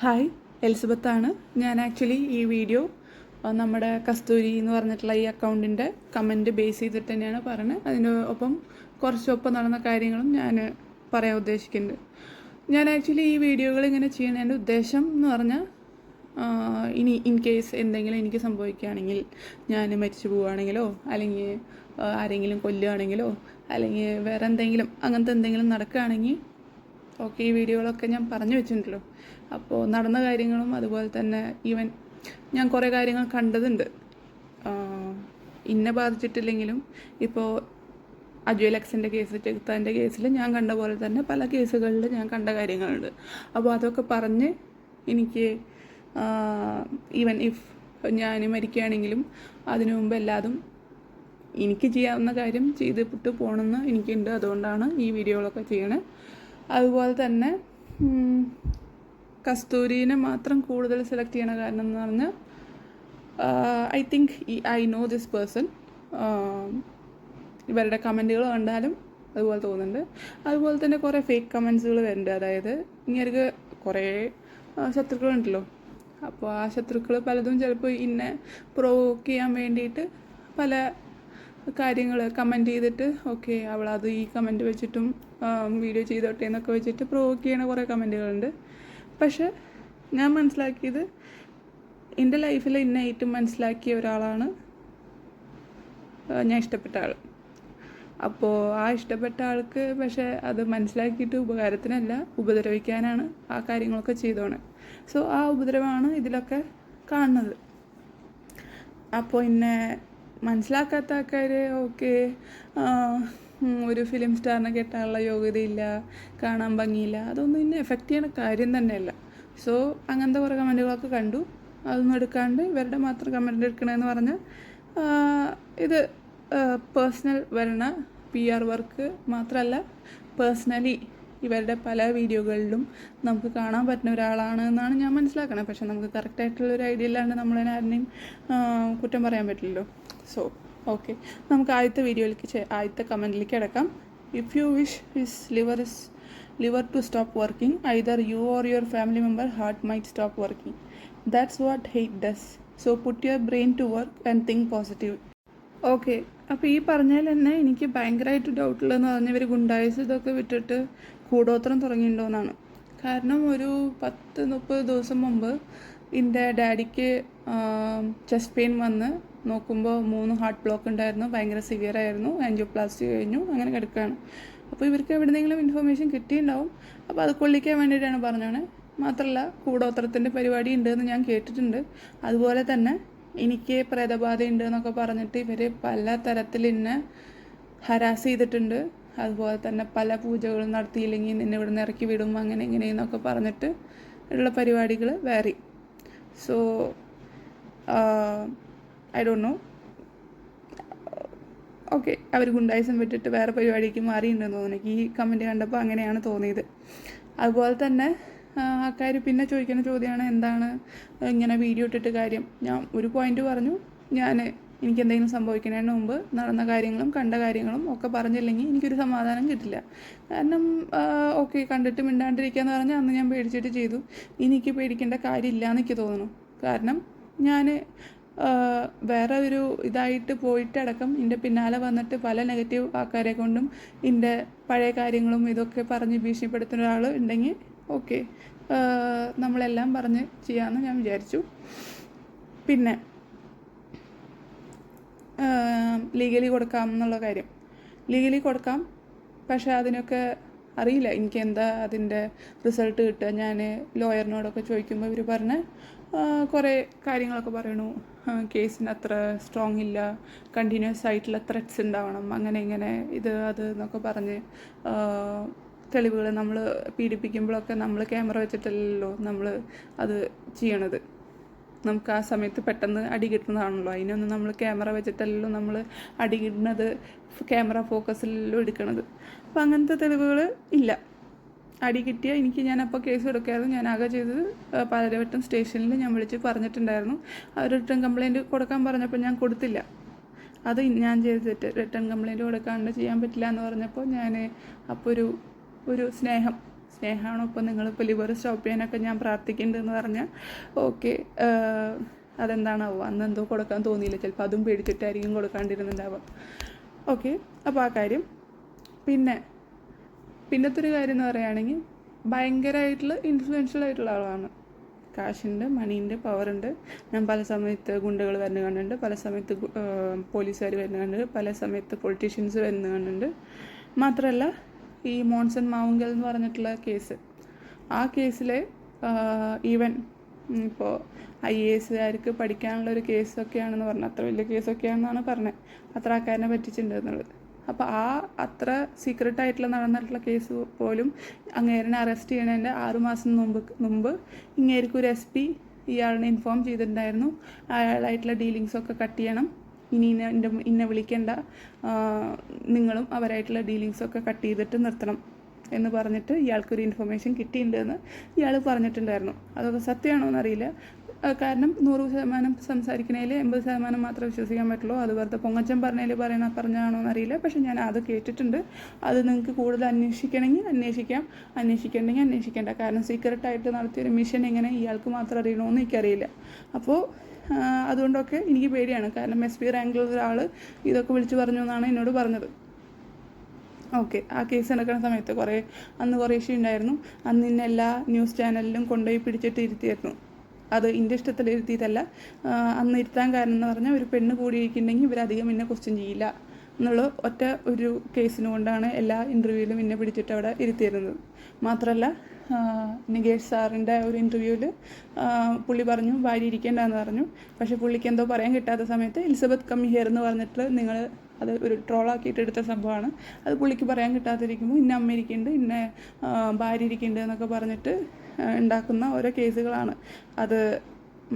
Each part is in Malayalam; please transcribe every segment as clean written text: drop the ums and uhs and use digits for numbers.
ഹായ്, എലിസബത്താണ്. ഞാൻ ആക്ച്വലി ഈ വീഡിയോ നമ്മുടെ കസ്തൂരി എന്ന് പറഞ്ഞിട്ടുള്ള ഈ അക്കൗണ്ടിൻ്റെ കമൻറ്റ് ബേസ് ചെയ്തിട്ട് തന്നെയാണ് പറയുന്നത്. അതിന് ഒപ്പം കുറച്ചൊപ്പം നടന്ന കാര്യങ്ങളും ഞാൻ പറയാൻ ഉദ്ദേശിക്കുന്നുണ്ട്. ഞാൻ ആക്ച്വലി ഈ വീഡിയോകൾ ഇങ്ങനെ ചെയ്യുന്നതിൻ്റെ ഉദ്ദേശം എന്ന് പറഞ്ഞാൽ ഇനി ഇൻ കേസ് എന്തെങ്കിലും എനിക്ക് സംഭവിക്കുകയാണെങ്കിൽ, ഞാൻ മരിച്ചു പോവുകയാണെങ്കിലോ അല്ലെങ്കിൽ ആരെങ്കിലും കൊല്ലുകയാണെങ്കിലോ അല്ലെങ്കിൽ വേറെ എന്തെങ്കിലും അങ്ങനത്തെ എന്തെങ്കിലും നടക്കുകയാണെങ്കിൽ ഓക്കെ, ഈ വീഡിയോകളൊക്കെ ഞാൻ പറഞ്ഞു വെച്ചിട്ടുണ്ടല്ലോ. അപ്പോൾ നടന്ന കാര്യങ്ങളും അതുപോലെ തന്നെ ഈവൻ ഞാൻ കുറേ കാര്യങ്ങൾ കണ്ടതുണ്ട്. ഇന്നെ ബാധിച്ചിട്ടില്ലെങ്കിലും ഇപ്പോൾ അജയ് ലക്സിൻ്റെ കേസ്, ചെകുത്താൻ്റെ കേസിൽ ഞാൻ കണ്ട പോലെ തന്നെ പല കേസുകളിൽ ഞാൻ കണ്ട കാര്യങ്ങളുണ്ട്. അപ്പോൾ അതൊക്കെ പറഞ്ഞ് എനിക്ക് ഈവൻ ഇഫ് ഞാൻ മരിക്കുകയാണെങ്കിലും അതിനു മുമ്പ് എല്ലാതും എനിക്ക് ചെയ്യാവുന്ന കാര്യം ചെയ്തിട്ട് പോകണമെന്ന് എനിക്കുണ്ട്. അതുകൊണ്ടാണ് ഈ വീഡിയോകളൊക്കെ ചെയ്യണത്. അതുപോലെ തന്നെ കസ്തൂരിനെ മാത്രം കൂടുതൽ സെലക്ട് ചെയ്യണ കാരണം എന്ന് പറഞ്ഞാൽ I think I know this person. ഇവരുടെ കമൻറ്റുകൾ കണ്ടാലും അതുപോലെ തോന്നുന്നുണ്ട്. അതുപോലെ തന്നെ കുറേ ഫേക്ക് കമൻസുകൾ വരുന്നുണ്ട്. അതായത് ഇങ്ങനെ കുറേ ശത്രുക്കളുണ്ടല്ലോ. അപ്പോൾ ആ ശത്രുക്കൾ പലതും ചിലപ്പോൾ ഇന്നെ പ്രൊവോക്ക് ചെയ്യാൻ വേണ്ടിയിട്ട് പല കാര്യങ്ങൾ കമൻറ്റ് ചെയ്തിട്ട് ഓക്കെ അവളത് ഈ കമൻറ്റ് വെച്ചിട്ടും വീഡിയോ ചെയ്തോട്ടെ എന്നൊക്കെ വെച്ചിട്ട് പ്രൊവോക്ക് ചെയ്യണ കുറേ കമൻറ്റുകളുണ്ട്. പക്ഷെ ഞാൻ മനസ്സിലാക്കിയത്, എൻ്റെ ലൈഫിൽ എന്നെ ഏറ്റവും മനസ്സിലാക്കിയ ഒരാളാണ് ഞാൻ ഇഷ്ടപ്പെട്ട ആൾ. അപ്പോൾ ആ ഇഷ്ടപ്പെട്ട ആൾക്ക് പക്ഷേ അത് മനസ്സിലാക്കിയിട്ട് ഉപകാരത്തിനല്ല, ഉപദ്രവിക്കാനാണ് ആ കാര്യങ്ങളൊക്കെ ചെയ്തോണേ. സോ ആ ഉപദ്രവമാണ് ഇതിലൊക്കെ കാണുന്നത്. അപ്പോൾ എന്നെ മനസ്സിലാക്കാത്ത ആൾക്കാർ ഓക്കെ ഒരു ഫിലിം സ്റ്റാറിനെ കെട്ടാനുള്ള യോഗ്യതയില്ല, കാണാൻ ഭംഗിയില്ല, അതൊന്നും ഇന്നെ എഫക്റ്റ് ചെയ്യണ കാര്യം തന്നെയല്ല. സോ അങ്ങനത്തെ കുറേ കമൻറ്റുകളൊക്കെ കണ്ടു. അതൊന്നും എടുക്കാണ്ട് ഇവരുടെ മാത്രം കമൻറ്റ് എടുക്കണമെന്ന് പറഞ്ഞാൽ ഇത് പേഴ്സണൽ വരണ PR വർക്ക് മാത്രമല്ല, പേഴ്സണലി ഇവരുടെ പല വീഡിയോകളിലും നമുക്ക് കാണാൻ പറ്റുന്ന ഒരാളാണ് എന്നാണ് ഞാൻ മനസ്സിലാക്കണത്. പക്ഷെ നമുക്ക് കറക്റ്റായിട്ടുള്ളൊരു ഐഡിയ ഇല്ലാണ്ട് നമ്മളതിനെ ആരുടെയും കുറ്റം പറയാൻ പറ്റില്ലല്ലോ. സോ ഓക്കെ, നമുക്ക് ആദ്യത്തെ കമൻറ്റിലേക്ക് കിടക്കാം. If you wish his liver to stop working, either you or your family member heart might stop working. That's what hate does. So put your brain to work and think positive. Okay, അപ്പോൾ ഈ പറഞ്ഞതിൽ തന്നെ എനിക്ക് ഭയങ്കരമായിട്ട് ഡൗട്ടുള്ളതെന്ന് പറഞ്ഞാൽ ഇവർ ഗുണ്ടായിസ് ഇതൊക്കെ വിട്ടിട്ട് കൂടോത്രം തുടങ്ങിയിട്ടുണ്ടോയെന്നാണ്. കാരണം ഒരു 10-30 ദിവസം മുമ്പ് എൻ്റെ ഡാഡിക്ക് ചെസ്റ്റ് പെയിൻ വന്ന് നോക്കുമ്പോൾ 3 ഹാർട്ട് ബ്ലോക്ക് ഉണ്ടായിരുന്നു. ഭയങ്കര സിവിയർ ആയിരുന്നു. ആൻജിയോപ്ലാസ്റ്റി കഴിഞ്ഞു, അങ്ങനെ കിടക്കുകയാണ്. അപ്പോൾ ഇവർക്ക് എവിടെയെങ്കിലും ഇൻഫർമേഷൻ കിട്ടിയിട്ടുണ്ടാവും. അപ്പോൾ അത് കൊള്ളിക്കാൻ വേണ്ടിയിട്ടാണ് പറഞ്ഞത്. മാത്രമല്ല കൂടോത്രത്തിൻ്റെ പരിപാടി ഉണ്ടെന്ന് ഞാൻ കേട്ടിട്ടുണ്ട്. അതുപോലെ തന്നെ എനിക്ക് പ്രേതബാധ ഉണ്ട് എന്നൊക്കെ പറഞ്ഞിട്ട് ഇവർ പല തരത്തിൽ എന്നെ ഹരാസ് ചെയ്തിട്ടുണ്ട്. അതുപോലെ തന്നെ പല പൂജകളും നടത്തിയില്ലെങ്കിൽ നിന്നെ ഇവിടെ നിന്ന് ഇറക്കി വിടും, അങ്ങനെ ഇങ്ങനെയെന്നൊക്കെ പറഞ്ഞിട്ട് ഉള്ള പരിപാടികൾ വേറെ. So I don't know. Okay, അവർ ഗുണ്ടായിസം വിട്ടിട്ട് വേറെ പരിപാടിക്ക് മാറിയിട്ടുണ്ടെന്ന് തോന്നുന്നു. എനിക്ക് ഈ കമൻറ്റ് കണ്ടപ്പോൾ അങ്ങനെയാണ് തോന്നിയത്. അതുപോലെ തന്നെ ആൾക്കാർ പിന്നെ ചോദിക്കുന്ന ചോദ്യമാണ്, എന്താണ് ഇങ്ങനെ വീഡിയോ ഇട്ടിട്ട് കാര്യം. ഞാൻ ഒരു പോയിൻ്റ് പറഞ്ഞു, എനിക്ക് എന്തെങ്കിലും സംഭവിക്കുന്നതിന് മുമ്പ് നടന്ന കാര്യങ്ങളും കണ്ട കാര്യങ്ങളും ഒക്കെ പറഞ്ഞില്ലെങ്കിൽ എനിക്കൊരു സമാധാനം കിട്ടില്ല. കാരണം ഓക്കെ, കണ്ടിട്ട് മിണ്ടാണ്ടിരിക്കുക എന്ന് പറഞ്ഞാൽ അന്ന് ഞാൻ പേടിച്ചിട്ട് ചെയ്തു. എനിക്ക് പേടിക്കേണ്ട കാര്യമില്ല എന്നെനിക്ക് തോന്നുന്നു. കാരണം ഞാൻ വേറെ ഒരു ഇതായിട്ട് പോയിട്ടടക്കം എൻ്റെ പിന്നാലെ വന്നിട്ട് പല നെഗറ്റീവ് ആൾക്കാരെ കൊണ്ടും എൻ്റെ പഴയ കാര്യങ്ങളും ഇതൊക്കെ പറഞ്ഞ് ഭീഷണിപ്പെടുത്തുന്ന ഒരാൾ ഉണ്ടെങ്കിൽ ഓക്കെ, നമ്മളെല്ലാം പറഞ്ഞ് ചെയ്യാമെന്ന് ഞാൻ വിചാരിച്ചു. പിന്നെ ലീഗലി കൊടുക്കാം എന്നുള്ള കാര്യം, ലീഗലി കൊടുക്കാം. പക്ഷേ അതിനൊക്കെ അറിയില്ല എനിക്ക് എന്താ അതിൻ്റെ റിസൾട്ട് കിട്ടുക. ഞാൻ ലോയറിനോടൊക്കെ ചോദിക്കുമ്പോൾ ഇവർ പറഞ്ഞ കുറേ കാര്യങ്ങളൊക്കെ പറയണു. കേസിന് അത്ര സ്ട്രോങ് ഇല്ല, കണ്ടിന്യൂസ് ആയിട്ടുള്ള ത്രെറ്റ്സ് ഉണ്ടാവണം, അങ്ങനെ ഇങ്ങനെ ഇത് അത് എന്നൊക്കെ പറഞ്ഞ് തെളിവുകൾ നമ്മൾ പീഡിപ്പിക്കുമ്പോഴൊക്കെ നമ്മൾ ക്യാമറ വെച്ചിട്ടല്ലല്ലോ നമ്മൾ അത് ചെയ്യണത്. നമുക്ക് ആ സമയത്ത് പെട്ടെന്ന് അടി കിട്ടുന്നതാണല്ലോ. അതിനൊന്നും നമ്മൾ ക്യാമറ വെച്ചിട്ടല്ലല്ലോ നമ്മൾ അടി കിട്ടുന്നത്, ക്യാമറ ഫോക്കസിലല്ലോ എടുക്കണത്. അപ്പം അങ്ങനത്തെ തെളിവുകൾ ഇല്ല. അടി കിട്ടിയാൽ ഞാനപ്പോൾ കേസ് കൊടുക്കായിരുന്നു. ഞാൻ ആകെ ചെയ്തത് പാലാരിവട്ടം സ്റ്റേഷനിൽ ഞാൻ വിളിച്ച് പറഞ്ഞിട്ടുണ്ടായിരുന്നു. അവർ റിട്ടേൺ കംപ്ലയിൻറ്റ് കൊടുക്കാൻ പറഞ്ഞപ്പോൾ ഞാൻ കൊടുത്തില്ല. അത് ഞാൻ ചെയ്ത തെറ്റ്. റിട്ടേൺ കംപ്ലയിൻറ്റ് കൊടുക്കാണ്ട് ചെയ്യാൻ പറ്റില്ല എന്ന് പറഞ്ഞപ്പോൾ ഞാൻ അപ്പോൾ ഒരു സ്നേഹം സ്നേഹമാണോ ഇപ്പോൾ നിങ്ങളിപ്പോൾ ലിവർ സ്റ്റോപ്പ് ചെയ്യാനൊക്കെ ഞാൻ പ്രാർത്ഥിക്കുന്നുണ്ടെന്ന് പറഞ്ഞാൽ ഓക്കെ, അതെന്താണാവോ അന്ന് എന്തോ കൊടുക്കാൻ തോന്നിയില്ല, ചിലപ്പോൾ അതും പേടിച്ചിട്ടായിരിക്കും കൊടുക്കാണ്ടിരുന്നുണ്ടാവുക. ഓക്കെ, അപ്പോൾ ആ കാര്യം. പിന്നത്തെ ഒരു കാര്യം എന്ന് പറയുകയാണെങ്കിൽ ഭയങ്കരമായിട്ടുള്ള ഇൻഫ്ലുവൻഷ്യൽ ആയിട്ടുള്ള ആളാണ്. കാശുണ്ട്, മണിയുണ്ട്, പവറുണ്ട്. ഞാൻ പല സമയത്ത് ഗുണ്ടകൾ വരുന്ന കണ്ടുണ്ട്, പല സമയത്ത് പോലീസുകാർ വരുന്ന കണ്ടുണ്ട്, പല സമയത്ത് പൊളിറ്റീഷ്യൻസ് വരുന്ന കണ്ടുണ്ട്. മാത്രമല്ല ഈ മോൺസൺ മാവുങ്കൽ എന്ന് പറഞ്ഞിട്ടുള്ള കേസ്, ആ കേസിലെ ഈവൻ ഇപ്പോൾ IAS പഠിക്കാനുള്ളൊരു കേസൊക്കെയാണെന്ന് പറഞ്ഞത്, അത്ര വലിയ കേസൊക്കെയാണെന്നാണ് പറഞ്ഞത്, അത്ര ആൾക്കാരനെ പറ്റിച്ചിട്ടുണ്ട് എന്നുള്ളത്. അപ്പോൾ അത്ര സീക്രട്ടായിട്ടുള്ള നടന്നിട്ടുള്ള കേസ് പോലും അങ്ങേരനെ അറസ്റ്റ് ചെയ്യണതിൻ്റെ 6 മാസം മുമ്പ് ഇങ്ങേർക്ക് ഒരു SP ഇയാളിനെ ഇൻഫോം ചെയ്തിട്ടുണ്ടായിരുന്നു, അയാളായിട്ടുള്ള ഡീലിങ്സൊക്കെ കട്ട് ചെയ്യണം, ഇനി ഇന്നെ വിളിക്കേണ്ട, നിങ്ങളും അവരായിട്ടുള്ള ഡീലിങ്സൊക്കെ കട്ട് ചെയ്തിട്ട് നിർത്തണം എന്ന് പറഞ്ഞിട്ട് ഇയാൾക്കൊരു ഇൻഫർമേഷൻ കിട്ടിയിട്ടുണ്ടെന്ന് ഇയാൾ പറഞ്ഞിട്ടുണ്ടായിരുന്നു. അതൊക്കെ സത്യമാണോ എന്നറിയില്ല, കാരണം 100% സംസാരിക്കുന്നതിൽ 80% മാത്രമേ വിശ്വസിക്കാൻ പറ്റുള്ളൂ. അത് വെറുതെ പൊങ്ങച്ചൻ പറഞ്ഞാണോ എന്നറിയില്ല, പക്ഷെ ഞാൻ അത് കേട്ടിട്ടുണ്ട്. അത് നിങ്ങൾക്ക് കൂടുതൽ അന്വേഷിക്കണമെങ്കിൽ അന്വേഷിക്കണ്ടെങ്കിൽ അന്വേഷിക്കേണ്ട. കാരണം സീക്രട്ടായിട്ട് നടത്തിയൊരു മിഷൻ എങ്ങനെ ഇയാൾക്ക് മാത്രം അറിയണമെന്ന് എനിക്കറിയില്ല. അപ്പോൾ അതുകൊണ്ടൊക്കെ എനിക്ക് പേടിയാണ്, കാരണം SP റാങ്കിലുള്ള ഒരാൾ ഇതൊക്കെ വിളിച്ചു പറഞ്ഞു എന്നാണ് എന്നോട് പറഞ്ഞത്. ഓക്കെ, ആ കേസ് നടക്കുന്ന സമയത്ത് അന്ന് കുറേ ഇഷ്യൂ ഉണ്ടായിരുന്നു. അന്ന് ഇന്ന് എല്ലാ ന്യൂസ് ചാനലിലും കൊണ്ടുപോയി പിടിച്ചിട്ട് ഇരുത്തിയായിരുന്നു. അത് എൻ്റെ ഇഷ്ടത്തിൽ ഇരുത്തിയതല്ല. അന്ന് ഇരുത്താൻ കാരണം എന്ന് പറഞ്ഞാൽ ഒരു പെണ്ണ് കൂടിയിരിക്കുന്നുണ്ടെങ്കിൽ ഇവരധികം എന്നെ ക്വസ്റ്റ്യൻ ചെയ്യില്ല എന്നുള്ള ഒറ്റ ഒരു കേസിന് കൊണ്ടാണ് എല്ലാ ഇൻ്റർവ്യൂവിലും എന്നെ പിടിച്ചിട്ട് അവിടെ ഇരുത്തിയിരുന്നത്. മാത്രമല്ല നികേഷ് സാറിൻ്റെ ഒരു ഇൻ്റർവ്യൂവിൽ പുള്ളി പറഞ്ഞു ഭാര്യ ഇരിക്കേണ്ടെന്ന് പറഞ്ഞു. പക്ഷേ പുള്ളിക്ക് എന്തോ പറയാൻ കിട്ടാത്ത സമയത്ത് എലിസബത്ത് കം ഹിയർ എന്ന് പറഞ്ഞിട്ട് നിങ്ങൾ അത് ഒരു ട്രോളാക്കിയിട്ട് എടുത്ത സംഭവമാണ്. അത് പുള്ളിക്ക് പറയാൻ കിട്ടാതിരിക്കുമ്പോൾ ഇന്ന അമ്മ ഇരിക്കുന്നുണ്ട്, ഇന്ന ഭാര്യ ഇരിക്കുന്നുണ്ട് എന്നൊക്കെ പറഞ്ഞിട്ട് ഉണ്ടാക്കുന്ന ഓരോ കേസുകളാണ്. അത്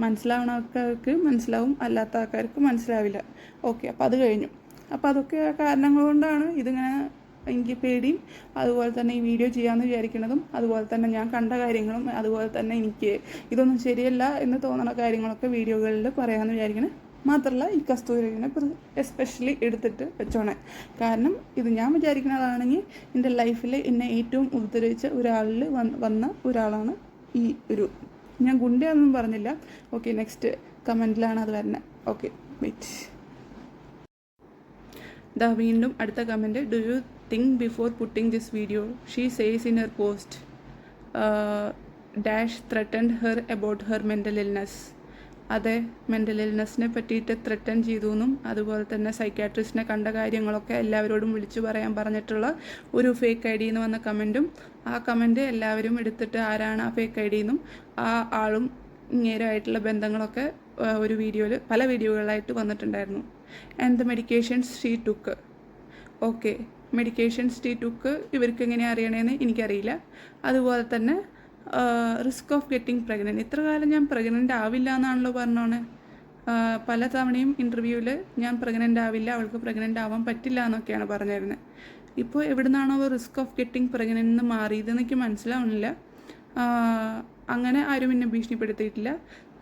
മനസ്സിലാവുന്ന ആൾക്കാർക്ക് മനസ്സിലാവും, അല്ലാത്ത ആൾക്കാർക്ക് മനസ്സിലാവില്ല. ഓക്കെ, അപ്പോൾ അത് കഴിഞ്ഞു. അപ്പോൾ അതൊക്കെ കാരണങ്ങൾ കൊണ്ടാണ് ഇതിങ്ങനെ എനിക്ക് പേടിയും, അതുപോലെ തന്നെ ഈ വീഡിയോ ചെയ്യാമെന്ന് വിചാരിക്കുന്നതും, അതുപോലെ തന്നെ ഞാൻ കണ്ട കാര്യങ്ങളും, അതുപോലെ തന്നെ എനിക്ക് ഇതൊന്നും ശരിയല്ല എന്ന് തോന്നുന്ന കാര്യങ്ങളൊക്കെ വീഡിയോകളിൽ പറയാമെന്ന് വിചാരിക്കുന്നത്. മാത്രമല്ല ഈ കസ്തൂരിനെ എസ്പെഷ്യലി എടുത്തിട്ട് വെച്ചോണേ. കാരണം ഇത് ഞാൻ വിചാരിക്കുന്നതാണെങ്കിൽ എൻ്റെ ലൈഫിൽ എന്നെ ഏറ്റവും ഉപദ്രവിച്ച ഒരാളിൽ വന്ന ഒരാളാണ് ഈ ഒരു, ഞാൻ ഗുണ്ടയൊന്നും പറഞ്ഞില്ല. ഓക്കെ, നെക്സ്റ്റ് കമൻറ്റിലാണ് അത് വരുന്നത്. Okay, wait. വീണ്ടും അടുത്ത comment. Do you think before putting this video she says in her post dash threatened her about her mental illness. അതെ, മെൻ്റൽ ഇൽനെസ്സിനെ പറ്റിയിട്ട് ത്രെറ്റൻ ചെയ്തു എന്നും, അതുപോലെ തന്നെ സൈക്കാട്രിസ്റ്റിനെ കണ്ട കാര്യങ്ങളൊക്കെ എല്ലാവരോടും വിളിച്ചു പറയാൻ പറഞ്ഞിട്ടുള്ള ഒരു ഫേക്ക് ID എന്ന് വന്ന കമൻറ്റും, ആ കമൻറ്റ് എല്ലാവരും എടുത്തിട്ട് ആരാണ് ആ ഫേക്ക് ID എന്നും ആ ആളും ഇങ്ങേരുമായിട്ടുള്ള ബന്ധങ്ങളൊക്കെ ഒരു വീഡിയോയിൽ പല വീഡിയോകളായിട്ട് വന്നിട്ടുണ്ടായിരുന്നു. And the medications she took. Okay, medications she took ഇവർക്ക് എങ്ങനെയാണ് അറിയണേന്ന് എനിക്കറിയില്ല. അതുപോലെ തന്നെ റിസ്ക് ഓഫ് ഗെറ്റിംഗ് പ്രഗ്നൻറ്റ്. ഇത്ര കാലം ഞാൻ പ്രഗ്നൻ്റ് ആവില്ല എന്നാണല്ലോ പറഞ്ഞോണേ. പല തവണയും ഇൻ്റർവ്യൂവിൽ ഞാൻ പ്രഗ്നൻ്റ് ആവില്ല, അവൾക്ക് പ്രഗ്നൻ്റ് ആവാൻ പറ്റില്ല എന്നൊക്കെയാണ് പറഞ്ഞിരുന്നത്. ഇപ്പോൾ എവിടെ നിന്നാണോ റിസ്ക് ഓഫ് ഗെറ്റിംഗ് പ്രഗ്നൻ്റ് എന്ന് മാറിയതെന്ന് എനിക്ക് മനസ്സിലാവുന്നില്ല. അങ്ങനെ ആരും എന്നെ ഭീഷണിപ്പെടുത്തിയിട്ടില്ല.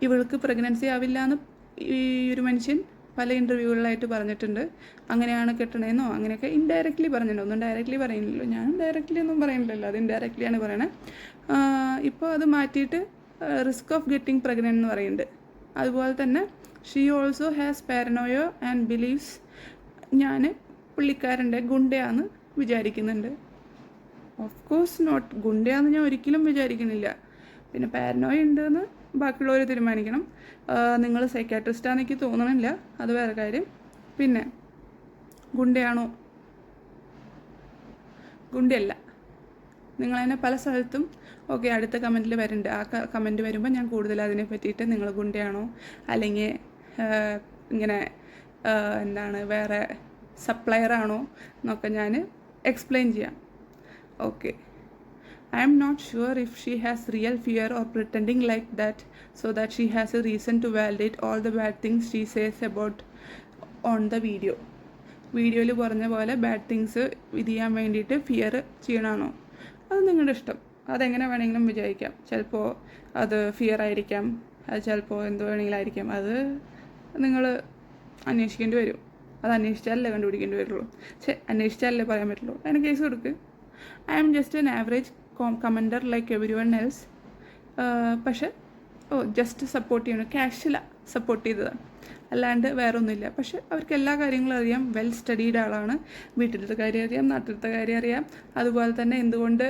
ഇവൾക്ക് പ്രഗ്നൻസി ആവില്ല എന്ന് ഈ ഒരു മനുഷ്യൻ പല ഇൻ്റർവ്യൂകളിലായിട്ട് പറഞ്ഞിട്ടുണ്ട്. അങ്ങനെയാണ് കെട്ടണേന്നോ അങ്ങനെയൊക്കെ ഇൻഡയറക്റ്റ്ലി പറഞ്ഞിട്ടുണ്ട്. ഒന്നും ഡയറക്റ്റ്ലി പറയുന്നില്ലല്ലോ, ഞാൻ ഡയറക്റ്റ്ലി ഒന്നും പറയുന്നില്ലല്ലോ, അത് ഇൻഡയറക്റ്റ്ലിയാണ് പറയണത്. ഇപ്പോൾ അത് മാറ്റിയിട്ട് റിസ്ക് ഓഫ് ഗെറ്റിംഗ് പ്രഗ്നൻ്റ് എന്ന് പറയുന്നുണ്ട്. അതുപോലെ തന്നെ she also has paranoia and beliefs. ഞാൻ പുള്ളിക്കാരൻ്റെ ഗുണ്ടയാന്ന് വിചാരിക്കുന്നുണ്ട്. ഓഫ് കോഴ്സ് നോട്ട്, ഗുണ്ടയാന്ന് ഞാൻ ഒരിക്കലും വിചാരിക്കുന്നില്ല. പിന്നെ പാരനോയ ഉണ്ടെന്ന് ബാക്കിയുള്ളവർ തീരുമാനിക്കണം. നിങ്ങൾ സൈക്കാട്രിസ്റ്റാന്ന് എനിക്ക് തോന്നണില്ല, അത് വേറെ കാര്യം. പിന്നെ ഗുണ്ടയാണോ? ഗുണ്ടയല്ല. നിങ്ങളതിനെ പല സ്ഥലത്തും ഓക്കെ അടുത്ത കമൻറ്റിൽ വരുന്നുണ്ട്. ആ കമൻറ്റ് വരുമ്പോൾ ഞാൻ കൂടുതൽ അതിനെ പറ്റിയിട്ട് നിങ്ങൾ ഗുണ്ടയാണോ അല്ലെങ്കിൽ ഇങ്ങനെ വേറെ സപ്ലയറാണോ എന്നൊക്കെ ഞാൻ എക്സ്പ്ലെയിൻ ചെയ്യാം. Okay, I am not sure if she has real fear or pretending like that so that she has a reason to validate all the bad things she says about on the video. വീഡിയോയിൽ പറഞ്ഞ പോലെ ബാഡ് തിങ്സ് ഇത് ചെയ്യാൻ വേണ്ടിയിട്ട് ഫിയർ ചെയ്യണമാണോ? അത് നിങ്ങളുടെ ഇഷ്ടം, അതെങ്ങനെ വേണമെങ്കിലും വിചാരിക്കാം. ചിലപ്പോൾ അത് ഫിയർ ആയിരിക്കാം, അത് ചിലപ്പോൾ എന്ത് വേണമെങ്കിലും ആയിരിക്കാം. അത് നിങ്ങൾ അന്വേഷിക്കേണ്ടി വരും. അത് അന്വേഷിച്ചാലല്ലേ കണ്ടുപിടിക്കേണ്ടി വരുള്ളൂ. അന്വേഷിച്ചാലല്ലേ പറയാൻ പറ്റുള്ളൂ. അതിന് കേസ് കൊടുക്ക്. I am just an average commander like every one else. പക്ഷെ ജസ്റ്റ് സപ്പോർട്ട് ചെയ്യണം, ക്യാഷിലാണ് സപ്പോർട്ട് ചെയ്തതാണ്, അല്ലാണ്ട് വേറെ ഒന്നുമില്ല. പക്ഷെ അവർക്ക് എല്ലാ കാര്യങ്ങളും അറിയാം, വെൽ സ്റ്റഡീഡ് ആളാണ്, വീട്ടിലത്തെ കാര്യം അറിയാം, നാട്ടിലത്തെ കാര്യം അറിയാം. അതുപോലെ തന്നെ എന്തുകൊണ്ട്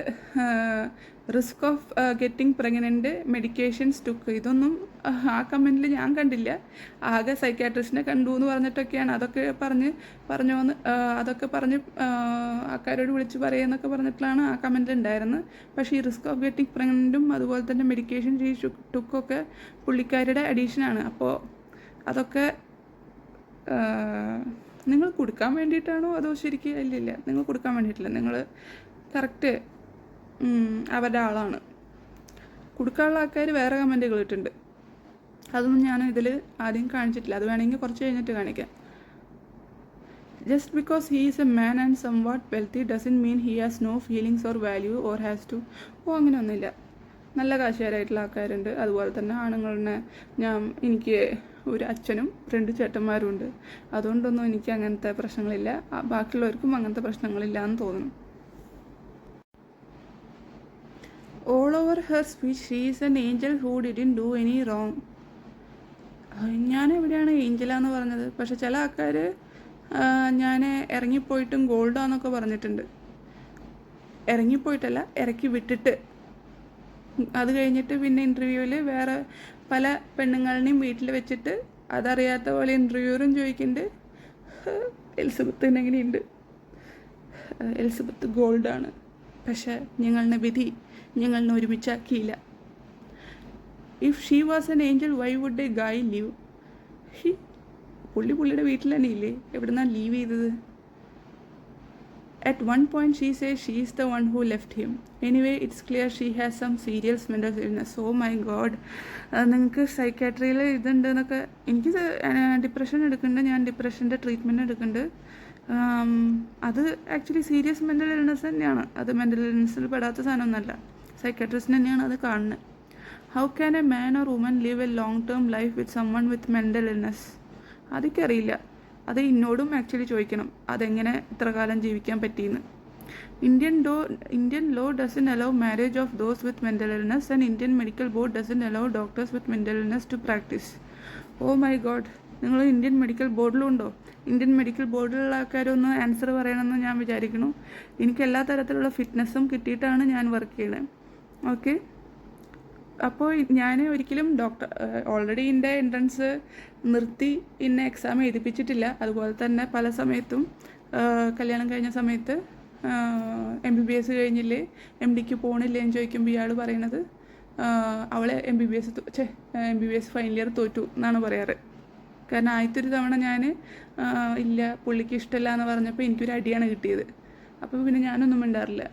risk of getting pregnant, medications took, ഇതൊന്നും ആ കമൻറ്റിൽ ഞാൻ കണ്ടില്ല. ആകെ സൈക്കാട്രിസ്റ്റിനെ കണ്ടു എന്ന് പറഞ്ഞിട്ടൊക്കെയാണ് അതൊക്കെ പറഞ്ഞ് ആൾക്കാരോട് വിളിച്ച് പറയുന്നൊക്കെ പറഞ്ഞിട്ടാണ് ആ കമൻറ്റിൽ ഉണ്ടായിരുന്നത്. പക്ഷേ ഈ റിസ്ക് ഓഫ് ഗെറ്റിംഗ് പ്രഗ്നൻറ്റും അതുപോലെ തന്നെ മെഡിക്കേഷൻ ടുക്കൊക്കെ പുള്ളിക്കാരുടെ അഡീഷനാണ്. അപ്പോൾ അതൊക്കെ നിങ്ങൾ കൊടുക്കാൻ വേണ്ടിയിട്ടാണോ അതോ ശരിക്കും? ഇല്ലില്ല, നിങ്ങൾ കൊടുക്കാൻ വേണ്ടിയിട്ടില്ല, നിങ്ങൾ കറക്റ്റ് അവരുടെ ആളാണ്. കൊടുക്കാനുള്ള ആൾക്കാർ വേറെ കമൻറ്റുകൾ ഇട്ടുണ്ട്, അതൊന്നും ഞാൻ ഇതിൽ ആദ്യം കാണിച്ചിട്ടില്ല, അത് വേണമെങ്കിൽ കുറച്ച് കഴിഞ്ഞിട്ട് കാണിക്കാം. Just because he is a man and somewhat wealthy doesn't mean he has no feelings or value or has to. അങ്ങനെയൊന്നുമില്ല, നല്ല കാശുകാരായിട്ടുള്ള ആൾക്കാരുണ്ട്. അതുപോലെ തന്നെ ആണുങ്ങളെ എനിക്ക് ഒരു അച്ഛനും 2 ചേട്ടന്മാരും ഉണ്ട്, അതുകൊണ്ടൊന്നും എനിക്ക് അങ്ങനത്തെ പ്രശ്നങ്ങളില്ല. ബാക്കിയുള്ളവർക്കും അങ്ങനത്തെ പ്രശ്നങ്ങളില്ല എന്ന് തോന്നുന്നു. All over her speech she is N Angel who didn't do any wrong. ഞാൻ എവിടെയാണ് ഏഞ്ചലാന്ന് പറഞ്ഞത്? പക്ഷെ ചില ആൾക്കാർ ഞാൻ ഇറങ്ങിപ്പോയിട്ടും ഗോൾഡാന്നൊക്കെ പറഞ്ഞിട്ടുണ്ട്. ഇറങ്ങിപ്പോയിട്ടല്ല, ഇറക്കി വിട്ടിട്ട് അത് കഴിഞ്ഞിട്ട് പിന്നെ ഇൻ്റർവ്യൂവിൽ വേറെ പല പെണ്ണുങ്ങളെയും വീട്ടിൽ വെച്ചിട്ട് അതറിയാത്ത പോലെ ഇൻ്റർവ്യൂവറും ചോദിക്കുന്നുണ്ട്, എലിസബത്തിന് എങ്ങനെയുണ്ട്? എലിസബത്ത് ഗോൾഡാണ്, പക്ഷെ ഞങ്ങളുടെ വിധി ഞങ്ങളെ ഒരുമിച്ചാക്കിയില്ല. If she was an angel why would a guy leave? പുള്ളിയുടെ വീട്ടിൽ തന്നെ ഇല്ലേ, എവിടുന്നാണ് ലീവ് ചെയ്തത്? At one point she says she is the one who left him. Anyway, it's clear she has some serious mental illness. Oh my god. നിങ്ങൾക്ക് സൈക്കാട്രിയിൽ ഇതുണ്ടെന്നൊക്കെ, എനിക്ക് ഡിപ്രഷൻ എടുക്കുന്നുണ്ട്, ഞാൻ ഡിപ്രഷൻ്റെ ട്രീറ്റ്മെൻറ്റ് എടുക്കുന്നുണ്ട്. അത് ആക്ച്വലി സീരിയസ് മെൻ്റൽ ഇൽനെസ് തന്നെയാണ്, അത് മെൻ്റൽ ഇൽനെസ്സിൽ പെടാത്ത സാധനമൊന്നുമല്ല. സൈക്കാട്രിസ്റ്റിന് തന്നെയാണ് അത് കാണുന്നത്. How can a man or woman live a long term life with someone with mental illness? അതൊക്കെ അറിയില്ല, അത് എന്നോടും ആക്ച്വലി ചോദിക്കണം, അതെങ്ങനെ ഇത്ര കാലം ജീവിക്കാൻ പറ്റിയെന്ന്. Indian law doesn't allow marriage of those with mental illness and Indian medical board doesn't allow doctors with mental illness to practise. Oh my god, നിങ്ങൾ ഇന്ത്യൻ മെഡിക്കൽ ബോർഡിലും ഉണ്ടോ? ഇന്ത്യൻ മെഡിക്കൽ ബോർഡിലുള്ള ആൾക്കാരൊന്ന് ആൻസർ പറയണമെന്ന് ഞാൻ വിചാരിക്കുന്നു. എനിക്ക് എല്ലാ തരത്തിലുള്ള ഫിറ്റ്നസ്സും കിട്ടിയിട്ടാണ് ഞാൻ വർക്ക് ചെയ്യണത്. ഓക്കെ, അപ്പോൾ ഞാൻ ഒരിക്കലും ഓൾറെഡി എൻ്റെ എൻട്രൻസ് നിർത്തി ഇന്നെ എക്സാം എഴുതിപ്പിച്ചിട്ടില്ല. അതുപോലെ തന്നെ പല സമയത്തും കല്യാണം കഴിഞ്ഞ സമയത്ത് MBBS കഴിഞ്ഞില്ലേ, MDക്ക് പോകണില്ലേ എന്ന് ചോദിക്കുമ്പോൾ ഇയാൾ പറയണത് അവളെ MBBS ഫൈനൽ ഇയർ തോറ്റു എന്നാണ് പറയാറ്. കാരണം ആദ്യത്തെ ഒരു തവണ ഞാൻ ഇല്ല പുള്ളിക്ക് ഇഷ്ടമല്ല എന്ന് പറഞ്ഞപ്പോൾ എനിക്കൊരു അടിയാണ് കിട്ടിയത്. അപ്പോൾ പിന്നെ ഞാനൊന്നും മിണ്ടാറില്ല,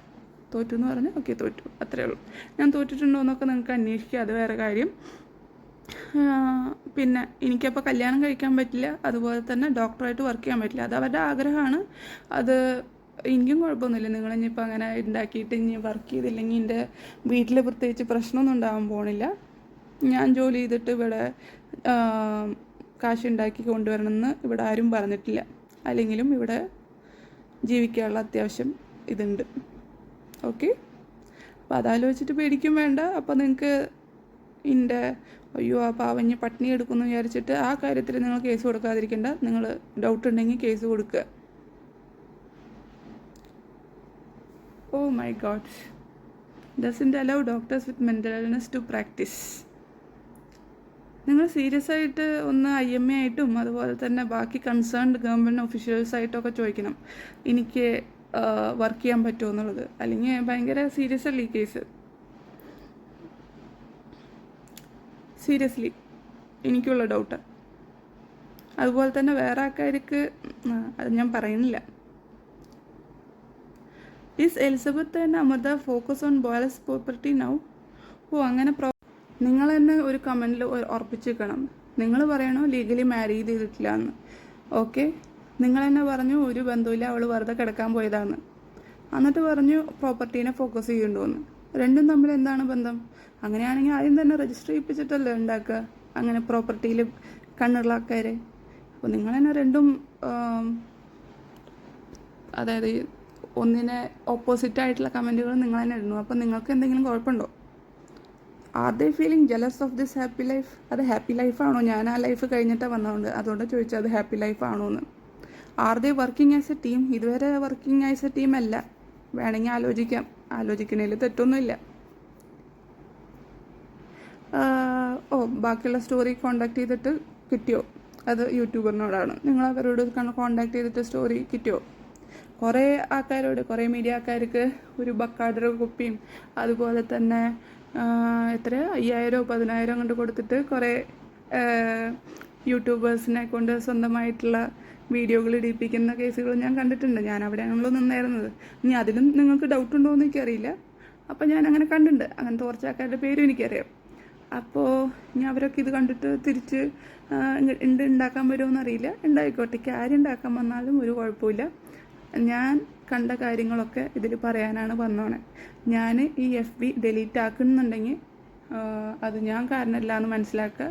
തോറ്റു എന്ന് പറഞ്ഞാൽ ഓക്കെ തോറ്റു, അത്രേ ഉള്ളൂ. ഞാൻ തോറ്റിട്ടുണ്ടോ എന്നൊക്കെ നിങ്ങൾക്ക് അന്വേഷിക്കുക, അത് വേറെ കാര്യം. പിന്നെ എനിക്കപ്പോൾ കല്യാണം കഴിക്കാൻ പറ്റില്ല, അതുപോലെ തന്നെ ഡോക്ടറായിട്ട് വർക്ക് ചെയ്യാൻ പറ്റില്ല, അത് അവരുടെ ആഗ്രഹമാണ്. അത് എനിക്കും കുഴപ്പമൊന്നുമില്ല. നിങ്ങളിനിപ്പോൾ അങ്ങനെ ഉണ്ടാക്കിയിട്ട് ഇനി വർക്ക് ചെയ്തില്ലെങ്കിൽ എൻ്റെ വീട്ടിൽ പ്രത്യേകിച്ച് പ്രശ്നമൊന്നും ഉണ്ടാകാൻ പോകണില്ല. ഞാൻ ജോലി ചെയ്തിട്ട് ഇവിടെ കാശുണ്ടാക്കി കൊണ്ടുവരണമെന്ന് ഇവിടെ ആരും പറഞ്ഞിട്ടില്ല. അല്ലെങ്കിലും ഇവിടെ ജീവിക്കാനുള്ള അത്യാവശ്യം ഇതുണ്ട്. ഓക്കെ, അപ്പോൾ അതാലോചിച്ചിട്ട് പേടിക്കും വേണ്ട. അപ്പോൾ നിങ്ങൾക്ക് അയ്യോ ആ പാവഞ്ഞ് പട്ടിണി എടുക്കുമെന്ന് വിചാരിച്ചിട്ട് ആ കാര്യത്തിൽ നിങ്ങൾ കേസ് കൊടുക്കാതിരിക്കേണ്ട. നിങ്ങൾ ഡൗട്ട് ഉണ്ടെങ്കിൽ കേസ് കൊടുക്കുക. Oh my god, doesn't allow doctors with mental illness to practise. നിങ്ങൾ സീരിയസ് ആയിട്ട് ഒന്ന് IMA ആയിട്ടും അതുപോലെ തന്നെ ബാക്കി കൺസേൺഡ് ഗവൺമെൻറ് ഒഫീഷ്യൽസായിട്ടൊക്കെ ചോദിക്കണം, എനിക്ക് വർക്ക് ചെയ്യാൻ പറ്റുമോ എന്നുള്ളത്. അല്ലെങ്കിൽ ഭയങ്കര സീരിയസ് അല്ലേ ഈ കേസ്. സീരിയസ്ലി എനിക്കുള്ള ഡൗട്ട്. അതുപോലെ തന്നെ വേറെ ആൾക്കാർക്ക് അത് ഞാൻ പറയുന്നില്ല. Is Elizabeth and Amrita focus on boys property now? അങ്ങനെ നിങ്ങൾ തന്നെ ഒരു കമൻറ്റിൽ ഉറപ്പിച്ചേക്കണം. നിങ്ങൾ പറയണോ ലീഗലി മാരി ചെയ്തിട്ടില്ല എന്ന്. ഓക്കെ, നിങ്ങൾ തന്നെ പറഞ്ഞു ഒരു ബന്ധമില്ല, അവൾ വെറുതെ കിടക്കാൻ പോയതാണ്. എന്നിട്ട് പറഞ്ഞു പ്രോപ്പർട്ടീനെ ഫോക്കസ് ചെയ്യുന്നുണ്ടോയെന്ന്. രണ്ടും തമ്മിൽ എന്താണ് ബന്ധം? അങ്ങനെയാണെങ്കിൽ ആദ്യം തന്നെ രജിസ്റ്റർ ചെയ്യിപ്പിച്ചിട്ടല്ലേ ഉണ്ടാക്കുക അങ്ങനെ പ്രോപ്പർട്ടിയിൽ കണ്ണുള്ള ആൾക്കാർ. അപ്പോൾ നിങ്ങൾ തന്നെ രണ്ടും അതായത് ഒന്നിനെ ഓപ്പോസിറ്റ് ആയിട്ടുള്ള കമൻറ്റുകൾ നിങ്ങൾ തന്നെ ഇടുന്നു. അപ്പോൾ നിങ്ങൾക്ക് എന്തെങ്കിലും കുഴപ്പമുണ്ടോ? Are they feeling jealous of this happy life? അത് ഹാപ്പി ലൈഫാണോ? ഞാൻ ആ ലൈഫ് കഴിഞ്ഞിട്ട് വന്നതുകൊണ്ട് അതുകൊണ്ട് ചോദിച്ചാൽ അത് ഹാപ്പി ലൈഫാണോ എന്ന്. Are they working as A team? ഇതുവരെ വർക്കിംഗ് ആസ് എ ടീം അല്ല. വേണമെങ്കിൽ ആലോചിക്കാം, ആലോചിക്കുന്നതിൽ തെറ്റൊന്നുമില്ല. ബാക്കിയുള്ള സ്റ്റോറി കോണ്ടാക്ട് ചെയ്തിട്ട് കിട്ടിയോ? അത് യൂട്യൂബറിനോടാണ്. നിങ്ങൾ അവരോട് കോണ്ടാക്ട് ചെയ്തിട്ട് സ്റ്റോറി കിട്ടിയോ? കുറേ ആൾക്കാരോട്, കുറേ മീഡിയ ആൾക്കാർക്ക് ഒരു ബക്കാർഡർ കുപ്പിയും അതുപോലെ തന്നെ എത്ര 5,000 10,000 കൊണ്ട് കൊടുത്തിട്ട് കുറേ യൂട്യൂബേഴ്സിനെ കൊണ്ട് സ്വന്തമായിട്ടുള്ള വീഡിയോകൾ ഇടിപ്പിക്കുന്ന കേസുകൾ ഞാൻ കണ്ടിട്ടുണ്ട്. ഞാൻ അവിടെയാണല്ലോ നിന്നായിരുന്നത്. ഇനി അതിലും നിങ്ങൾക്ക് ഡൗട്ട് ഉണ്ടോ എന്ന് എനിക്കറിയില്ല. അപ്പോൾ ഞാൻ അങ്ങനെ കണ്ടിട്ടുണ്ട്. അങ്ങനത്തെ കുറച്ച് ആൾക്കാരുടെ പേരും എനിക്കറിയാം. അപ്പോൾ ഇനി അവരൊക്കെ ഇത് കണ്ടിട്ട് തിരിച്ച് ഉണ്ടാക്കാൻ വരുമോ അറിയില്ല. ഉണ്ടായിക്കോട്ടെ, കാര്യം ഉണ്ടാക്കാൻ വന്നാലും ഒരു കുഴപ്പമില്ല. ഞാൻ കണ്ട കാര്യങ്ങളൊക്കെ ഇതിൽ പറയാനാണ് വന്നോണേ. ഞാൻ ഈ FB ഡിലീറ്റ് ആക്കുന്നുണ്ടെങ്കിൽ അത് ഞാൻ കാരണമല്ല എന്ന് മനസ്സിലാക്കുക.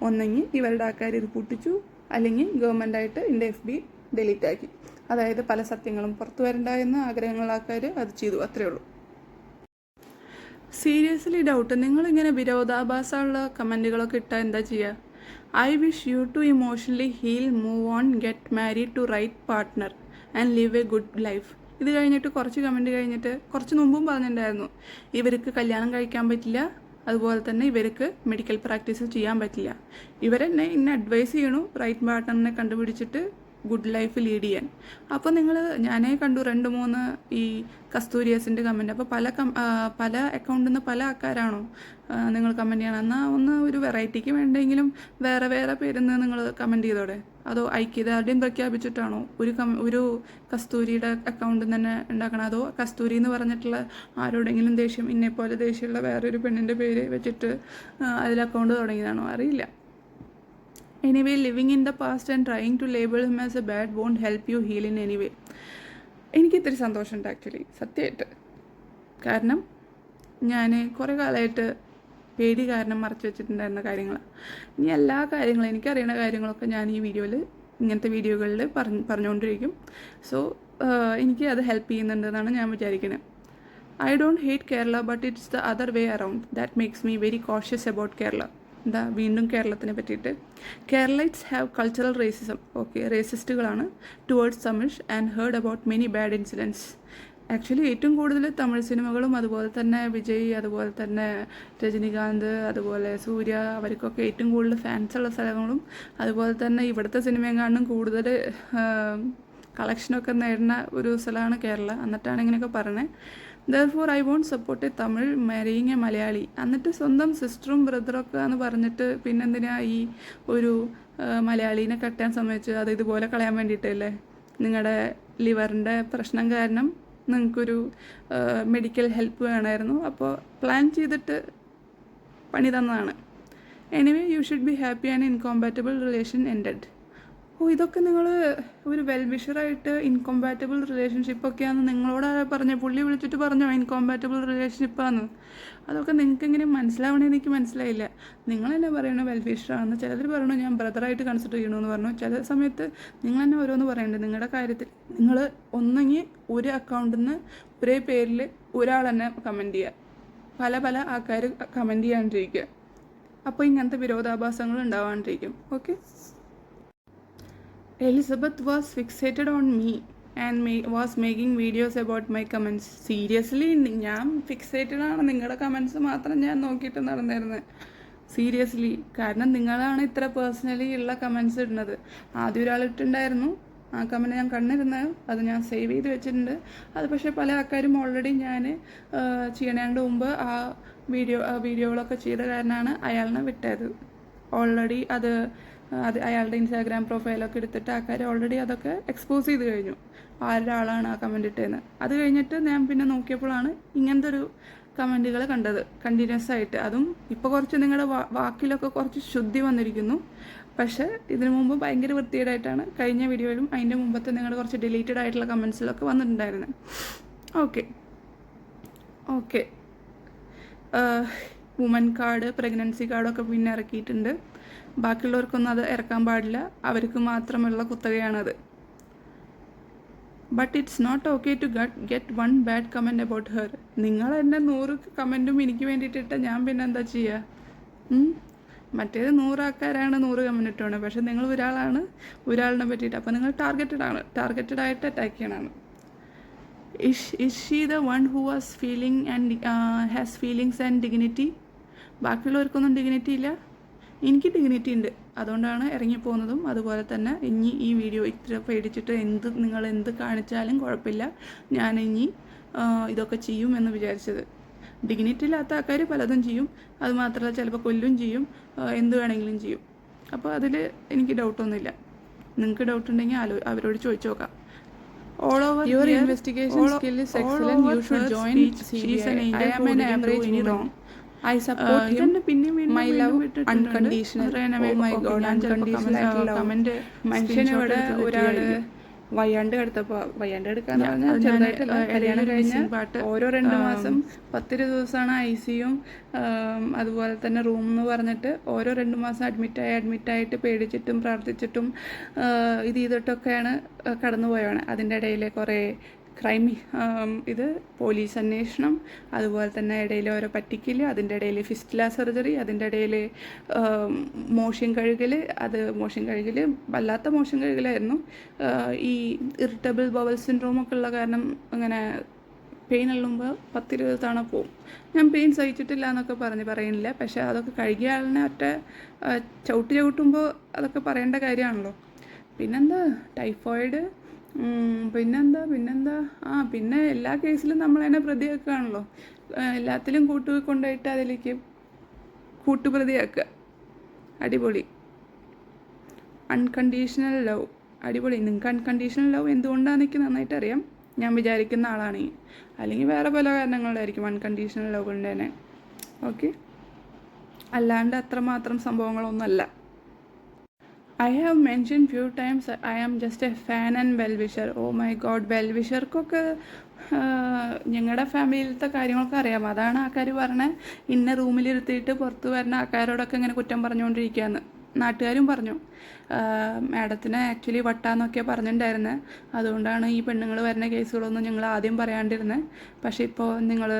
ഒന്നെങ്കിൽ ഇവരുടെ ആൾക്കാർ ഇത് പൊട്ടിച്ചു, അല്ലെങ്കിൽ ഗവൺമെൻറ്റായിട്ട് എൻ്റെ FB ഡിലീറ്റ് ആക്കി. അതായത് പല സത്യങ്ങളും പുറത്തു വരണ്ടായെന്ന് ആഗ്രഹമുള്ള ആൾക്കാർ അത് ചെയ്തു, അത്രയേ ഉള്ളൂ. Seriously doubt. നിങ്ങളിങ്ങനെ വിരോധാഭാസമുള്ള കമൻറ്റുകളൊക്കെ ഇട്ടാൽ എന്താ ചെയ്യുക? I wish you to emotionally heal, move on, get married to right partner and live a good life. ഇത് കഴിഞ്ഞിട്ട് കുറച്ച് കമൻറ്റ് കഴിഞ്ഞിട്ട് കുറച്ച് മുമ്പും പറഞ്ഞിട്ടുണ്ടായിരുന്നു ഇവർക്ക് കല്യാണം കഴിക്കാൻ പറ്റില്ല, അതുപോലെ തന്നെ ഇവർക്ക് മെഡിക്കൽ പ്രാക്ടീസ് ചെയ്യാൻ പറ്റില്ല. ഇവരെന്നെ ഇന്നെ അഡ്വൈസ് ചെയ്യണു റൈറ്റ് പാർട്ട്ണറിനെ കണ്ടുപിടിച്ചിട്ട് ഗുഡ് ലൈഫ് ലീഡ് ചെയ്യാൻ. അപ്പോൾ ഞാനേ കണ്ടു 2-3 ഈ കസ്തൂരിയസിൻ്റെ കമൻറ്റ്. അപ്പോൾ പല അക്കൗണ്ടിൽ നിന്ന് പല ആൾക്കാരാണോ നിങ്ങൾ കമൻറ്റ് ചെയ്യണം? എന്നാൽ ഒന്ന് ഒരു വെറൈറ്റിക്ക് വേണ്ടെങ്കിലും വേറെ വേറെ പേരിൽ നിന്ന് നിങ്ങൾ കമൻറ്റ് ചെയ്തോടെ. അതോ ഐക്യദാർഢ്യം പ്രഖ്യാപിച്ചിട്ടാണോ ഒരു കസ്തൂരിയുടെ അക്കൗണ്ടിൽ തന്നെ ഉണ്ടാക്കണം? അതോ കസ്തൂരി എന്ന് പറഞ്ഞിട്ടുള്ള ആരോടെങ്കിലും ദേഷ്യം, ഇന്നെപ്പോലെ ദേഷ്യമുള്ള വേറൊരു പെണ്ണിൻ്റെ പേര് വെച്ചിട്ട് അതിൽ അക്കൗണ്ട് തുടങ്ങിയതാണോ? അറിയില്ല. Anyway, living in the past and trying to label him as a bad won't help you heal in anyway. എനിക്ക് ഇത്തിരി സന്തോഷമുണ്ട് ആക്ച്വലി, സത്യമായിട്ട്. കാരണം ഞാൻ കുറേ കാലമായിട്ട് പേടി കാരണം മറച്ചു വെച്ചിട്ടുണ്ടായിരുന്ന കാര്യങ്ങൾ, ഇനി എല്ലാ കാര്യങ്ങളും എനിക്കറിയുന്ന കാര്യങ്ങളൊക്കെ ഞാൻ ഈ ഇങ്ങനത്തെ വീഡിയോകളിൽ പറഞ്ഞുകൊണ്ടിരിക്കും. സോ എനിക്ക് അത് ഹെൽപ്പ് ചെയ്യുന്നുണ്ടെന്നാണ് ഞാൻ വിചാരിക്കുന്നത്. I don't hate Kerala, but it's the other way around that makes me very cautious about Kerala. വീണ്ടും കേരളത്തിനെ പറ്റിയിട്ട്. Keralites have cultural racism. Okay, റേസിസ്റ്റുകളാണ് towards Tamil and heard about many bad incidents. Actually ഏറ്റവും കൂടുതൽ തമിഴ് സിനിമകളും അതുപോലെ തന്നെ വിജയ്, അതുപോലെ തന്നെ രജനികാന്ത്, അതുപോലെ സൂര്യ, അവർക്കൊക്കെ ഏറ്റവും കൂടുതൽ ഫാൻസുള്ള സ്ഥലങ്ങളും അതുപോലെ തന്നെ ഇവിടുത്തെ സിനിമയെക്കാളും കൂടുതൽ കളക്ഷനൊക്കെ നേടുന്ന ഒരു സ്ഥലമാണ് കേരള. എന്നിട്ടാണ് ഇങ്ങനെയൊക്കെ പറഞ്ഞത്. Therefore I won't support a Tamil marrying a Malayali. എന്നിട്ട് സ്വന്തം സിസ്റ്ററും ബ്രദറൊക്കെ എന്ന് പറഞ്ഞിട്ട് പിന്നെന്തിനാ ഈ ഒരു മലയാളീനെ കെട്ടാൻ സമ്മതിച്ച്? അത് ഇതുപോലെ കളയാൻ വേണ്ടിയിട്ടല്ലേ? നിങ്ങളുടെ ലിവറിൻ്റെ പ്രശ്നം കാരണം നിങ്ങൾക്കൊരു മെഡിക്കൽ ഹെൽപ്പ് വേണമായിരുന്നു, അപ്പോൾ പ്ലാൻ ചെയ്തിട്ട് പണി തന്നതാണ്. Anyway, you should be happy and incompatible relation ended. ഇതൊക്കെ നിങ്ങൾ ഒരു വെൽവിഷറായിട്ട് ഇൻകോമ്പാറ്റബിൾ റിലേഷൻഷിപ്പൊക്കെയാണെന്ന് നിങ്ങളോട് പുള്ളി വിളിച്ചിട്ട് പറഞ്ഞോ ഇൻകോമ്പാറ്റബിൾ റിലേഷൻഷിപ്പാന്ന്? അതൊക്കെ നിങ്ങൾക്ക് എങ്ങനെ മനസ്സിലാവണമെന്ന് എനിക്ക് മനസ്സിലായില്ല. നിങ്ങൾ തന്നെ പറയണോ വെൽവിഷറാണെന്ന്, ചിലർ പറയണോ ഞാൻ ബ്രദറായിട്ട് കൺസിഡർ ചെയ്യണമെന്ന് പറഞ്ഞു. ചില സമയത്ത് നിങ്ങൾ തന്നെ ഓരോന്ന് പറയണ്ടേ നിങ്ങളുടെ കാര്യത്തിൽ. നിങ്ങൾ ഒന്നെങ്കിൽ ഒരു അക്കൗണ്ടിൽ നിന്ന് ഒരേ പേരിൽ ഒരാൾ തന്നെ കമൻറ്റ് ചെയ്യുക, പല ആൾക്കാർ കമൻറ്റ് ചെയ്യാണ്ടിരിക്കുക. അപ്പോൾ ഇങ്ങനത്തെ വിരോധാഭാസങ്ങൾ ഉണ്ടാവാണ്ടിരിക്കും. Okay. Elizabeth was fixated on me and was making videos about my comments. Seriously ഞാൻ ഫിക്സേറ്റഡ് ആണ്. നിങ്ങളുടെ കമൻസ് മാത്രം ഞാൻ നോക്കിയിട്ട് നടന്നിരുന്നത്. സീരിയസ്ലി. കാരണം നിങ്ങളാണ് ഇത്ര പേഴ്സണലി ഉള്ള കമൻസ് ഇടുന്നത്. ആദ്യം ഒരാളിട്ടുണ്ടായിരുന്നു, ആ കമൻറ്റ് ഞാൻ കണ്ടിരുന്നത്, അത് ഞാൻ സേവ് ചെയ്ത് വെച്ചിട്ടുണ്ട്. അത് പക്ഷേ പല ആൾക്കാരും ഓൾറെഡി ഞാൻ ചെയ്യണേണ്ട മുമ്പ് ആ വീഡിയോകളൊക്കെ ചെയ്ത കാരണമാണ് അയാളിനെ വിട്ടത്. ഓൾറെഡി അത് അയാളുടെ ഇൻസ്റ്റാഗ്രാം പ്രൊഫൈലൊക്കെ എടുത്തിട്ട് ആൾക്കാർ ഓൾറെഡി അതൊക്കെ എക്സ്പോസ് ചെയ്ത് കഴിഞ്ഞു ആരുടെ ആളാണ് ആ കമൻറ്റ് ഇട്ടതെന്ന്. അത് കഴിഞ്ഞിട്ട് ഞാൻ പിന്നെ നോക്കിയപ്പോഴാണ് ഇങ്ങനത്തെ ഒരു കമൻറ്റുകൾ കണ്ടത് കണ്ടിന്യൂസ് ആയിട്ട്. അതും ഇപ്പോൾ കുറച്ച് നിങ്ങളുടെ വാക്കിലൊക്കെ കുറച്ച് ശുദ്ധി വന്നിരിക്കുന്നു. പക്ഷേ ഇതിനു മുമ്പ് ഭയങ്കര വൃത്തികേടായിട്ടാണ് കഴിഞ്ഞ വീഡിയോയിലും അതിൻ്റെ മുമ്പത്തെ നിങ്ങളുടെ കുറച്ച് ഡിലീറ്റഡ് ആയിട്ടുള്ള കമൻസിലൊക്കെ വന്നിട്ടുണ്ടായിരുന്നത്. ഓക്കെ വുമൻ കാർഡ്, പ്രഗ്നൻസി കാർഡൊക്കെ പിന്നെ ഇറക്കിയിട്ടുണ്ട്. ബാക്കിയുള്ളവർക്കൊന്നും അത് ഇറക്കാൻ പാടില്ല, അവർക്ക് മാത്രമുള്ള കുത്തകയാണത്. But it's not okay to get one bad comment about her. നിങ്ങൾ എന്നെ 100 കമൻറ്റും എനിക്ക് വേണ്ടിയിട്ടിട്ട് ഞാൻ പിന്നെ എന്താ ചെയ്യുക? മറ്റേത് 100 ആൾക്കാരാണ് 100 കമൻറ്റ് ഇട്ടാണ്. പക്ഷേ നിങ്ങൾ ഒരാളിനെ പറ്റിയിട്ട്. അപ്പോൾ നിങ്ങൾ ടാർഗറ്റഡ് ആയിട്ട് അറ്റാക്ക് ചെയ്യണമാണ്. Is she the one who was feeling and has feelings and dignity? ബാക്കിയുള്ളവർക്കൊന്നും ഡിഗ്നിറ്റി ഇല്ല, എനിക്ക് ഡിഗ്നിറ്റി ഉണ്ട്. അതുകൊണ്ടാണ് ഇറങ്ങിപ്പോകുന്നതും. അതുപോലെ തന്നെ ഇനി ഈ വീഡിയോ ഇത്ര പേടിച്ചിട്ട് നിങ്ങൾ എന്ത് കാണിച്ചാലും കുഴപ്പമില്ല, ഞാൻ ഇനി ഇതൊക്കെ ചെയ്യും എന്ന് വിചാരിച്ചത്. ഡിഗ്നിറ്റി ഇല്ലാത്ത ആൾക്കാർ പലതും ചെയ്യും. അതുമാത്രമല്ല, ചിലപ്പോൾ കൊല്ലും ചെയ്യും, എന്ത് വേണമെങ്കിലും ചെയ്യും. അപ്പോൾ അതിൽ എനിക്ക് ഡൗട്ടൊന്നുമില്ല. നിങ്ങൾക്ക് ഡൗട്ട് ഉണ്ടെങ്കിൽ അവരോട് ചോദിച്ചു നോക്കാം. All over your investigation skill is excellent. You should join CBI. I am an average woman. I support him. My love unconditional. Oh my God, unconditional comment. മനുഷ്യന് ഇവിടെ ഒരാൾ വയ്യാണ്ട് എടുക്കാന്ന് പറഞ്ഞാൽ ചെറുതായിട്ടല്ല, കല്യാണം കഴിഞ്ഞ ഓരോ 2 മാസം 10 ദിവസമാണ് ICU അതുപോലെ തന്നെ റൂം എന്ന് പറഞ്ഞിട്ട് ഓരോ 2 മാസം അഡ്മിറ്റായിട്ട് പേടിച്ചിട്ടും പ്രാർത്ഥിച്ചിട്ടും ഇത് ചെയ്തിട്ടൊക്കെയാണ് കടന്നുപോയാണ്. അതിൻ്റെ ഇടയിൽ കുറേ ക്രൈം, ഇത് പോലീസ് അന്വേഷണം, അതുപോലെ തന്നെ ഇടയിൽ ഓരോ പറ്റിക്കൽ, അതിൻ്റെ ഇടയിൽ ഫിസ്റ്റുല സർജറി, അതിൻ്റെ ഇടയിൽ മോഷൻ കഴുകൽ. വല്ലാത്ത മോഷൻ കഴുകലായിരുന്നു. ഈ ഇറിറ്റബിൾ ബവൽ സിൻഡ്രോമൊക്കെ ഉള്ള കാരണം അങ്ങനെ പെയിൻ ഉള്ളുമ്പോൾ 10-20 തവണ പോവും. ഞാൻ പെയിൻ സഹിച്ചിട്ടില്ല എന്നൊക്കെ പറയുന്നില്ല, പക്ഷേ അതൊക്കെ കഴുകിയ ആളിനെ ചവിട്ടുമ്പോൾ അതൊക്കെ പറയേണ്ട കാര്യമാണല്ലോ. പിന്നെന്താ ടൈഫോയിഡ്, പിന്നെന്താ പിന്നെ എല്ലാ കേസിലും നമ്മളതിനെ പ്രതിയാക്കുകയാണല്ലോ. എല്ലാത്തിലും കൊണ്ടുപോയിട്ട് അതിലേക്ക് കൂട്ടുപ്രതിയാക്കുക. അടിപൊളി. അൺകണ്ടീഷണൽ ലവ്, അടിപൊളി. നിങ്ങൾക്ക് അൺകണ്ടീഷണൽ ലവ് എന്തുകൊണ്ടാണെന്ന് എനിക്ക് നന്നായിട്ട് അറിയാം, ഞാൻ വിചാരിക്കുന്ന ആളാണെങ്കിൽ. അല്ലെങ്കിൽ വേറെ പല കാരണങ്ങളായിരിക്കും അൺകണ്ടീഷണൽ ലവ് കൊണ്ട് തന്നെ. ഓക്കെ, അല്ലാണ്ട് അത്രമാത്രം സംഭവങ്ങളൊന്നുമല്ല. I have mentioned few times I am just a fan and well-wisher. Oh my God, well-wisherക്കൊക്കെ ഞങ്ങളുടെ ഫാമിലിയിലത്തെ കാര്യങ്ങളൊക്കെ അറിയാം. അതാണ് ആൾക്കാർ പറഞ്ഞത് ഇന്ന റൂമിലിരുത്തിയിട്ട് പുറത്ത് വരുന്ന ആൾക്കാരോടൊക്കെ ഇങ്ങനെ കുറ്റം പറഞ്ഞുകൊണ്ടിരിക്കുകയെന്ന്. നാട്ടുകാരും പറഞ്ഞു. മാഡത്തിന് ആക്ച്വലി വട്ടാന്നൊക്കെ പറഞ്ഞിട്ടുണ്ടായിരുന്നത്. അതുകൊണ്ടാണ് ഈ പെണ്ണുങ്ങൾ വരുന്ന കേസുകളൊന്നും ഞങ്ങൾ ആദ്യം പറയാണ്ടിരുന്നത്. പക്ഷേ ഇപ്പോൾ നിങ്ങൾ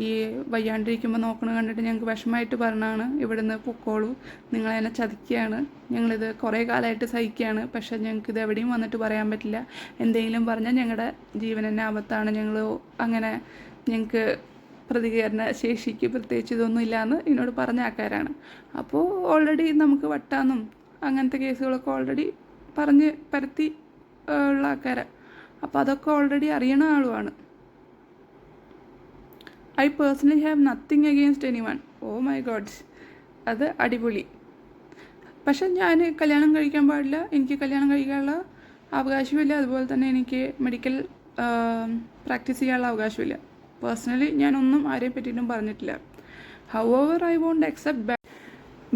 ഈ വയ്യാണ്ടിരിക്കുമ്പോൾ നോക്കണ കണ്ടിട്ട് ഞങ്ങൾക്ക് വിഷമമായിട്ട് പറഞ്ഞാണ് ഇവിടുന്ന് പൊക്കോളൂ, നിങ്ങളെന്നെ ചതിക്കുകയാണ്, ഞങ്ങളിത് കുറേ കാലമായിട്ട് സഹിക്കുകയാണ്, പക്ഷേ ഞങ്ങൾക്കിത് എവിടെയും വന്നിട്ട് പറയാൻ പറ്റില്ല, എന്തെങ്കിലും പറഞ്ഞാൽ ഞങ്ങളുടെ ജീവൻ തന്നെ ആപത്താണ്, ഞങ്ങൾക്ക് പ്രതികരണ ശേഷിക്ക് പ്രത്യേകിച്ച് ഇതൊന്നും ഇല്ലയെന്ന് എന്നോട് പറഞ്ഞ ആൾക്കാരാണ്. അപ്പോൾ ഓൾറെഡി നമുക്ക് വട്ടാന്നും അങ്ങനത്തെ കേസുകളൊക്കെ ഓൾറെഡി പറഞ്ഞ് പരത്തി ഉള്ള ആൾക്കാരാണ്. അപ്പോൾ അതൊക്കെ ഓൾറെഡി അറിയണ ആളുമാണ്. I personally have nothing against anyone. Oh my God, അത് അടിപൊളി. പക്ഷെ ഞാൻ കല്യാണം കഴിക്കാൻ പാടില്ല, എനിക്ക് കല്യാണം കഴിക്കാനുള്ള അവകാശമില്ല, അതുപോലെ തന്നെ എനിക്ക് മെഡിക്കൽ പ്രാക്ടീസ് ചെയ്യാനുള്ള അവകാശമില്ല. പേഴ്സണലി ഞാനൊന്നും ആരെയും പറ്റിയിട്ടും പറഞ്ഞിട്ടില്ല. However, I won't accept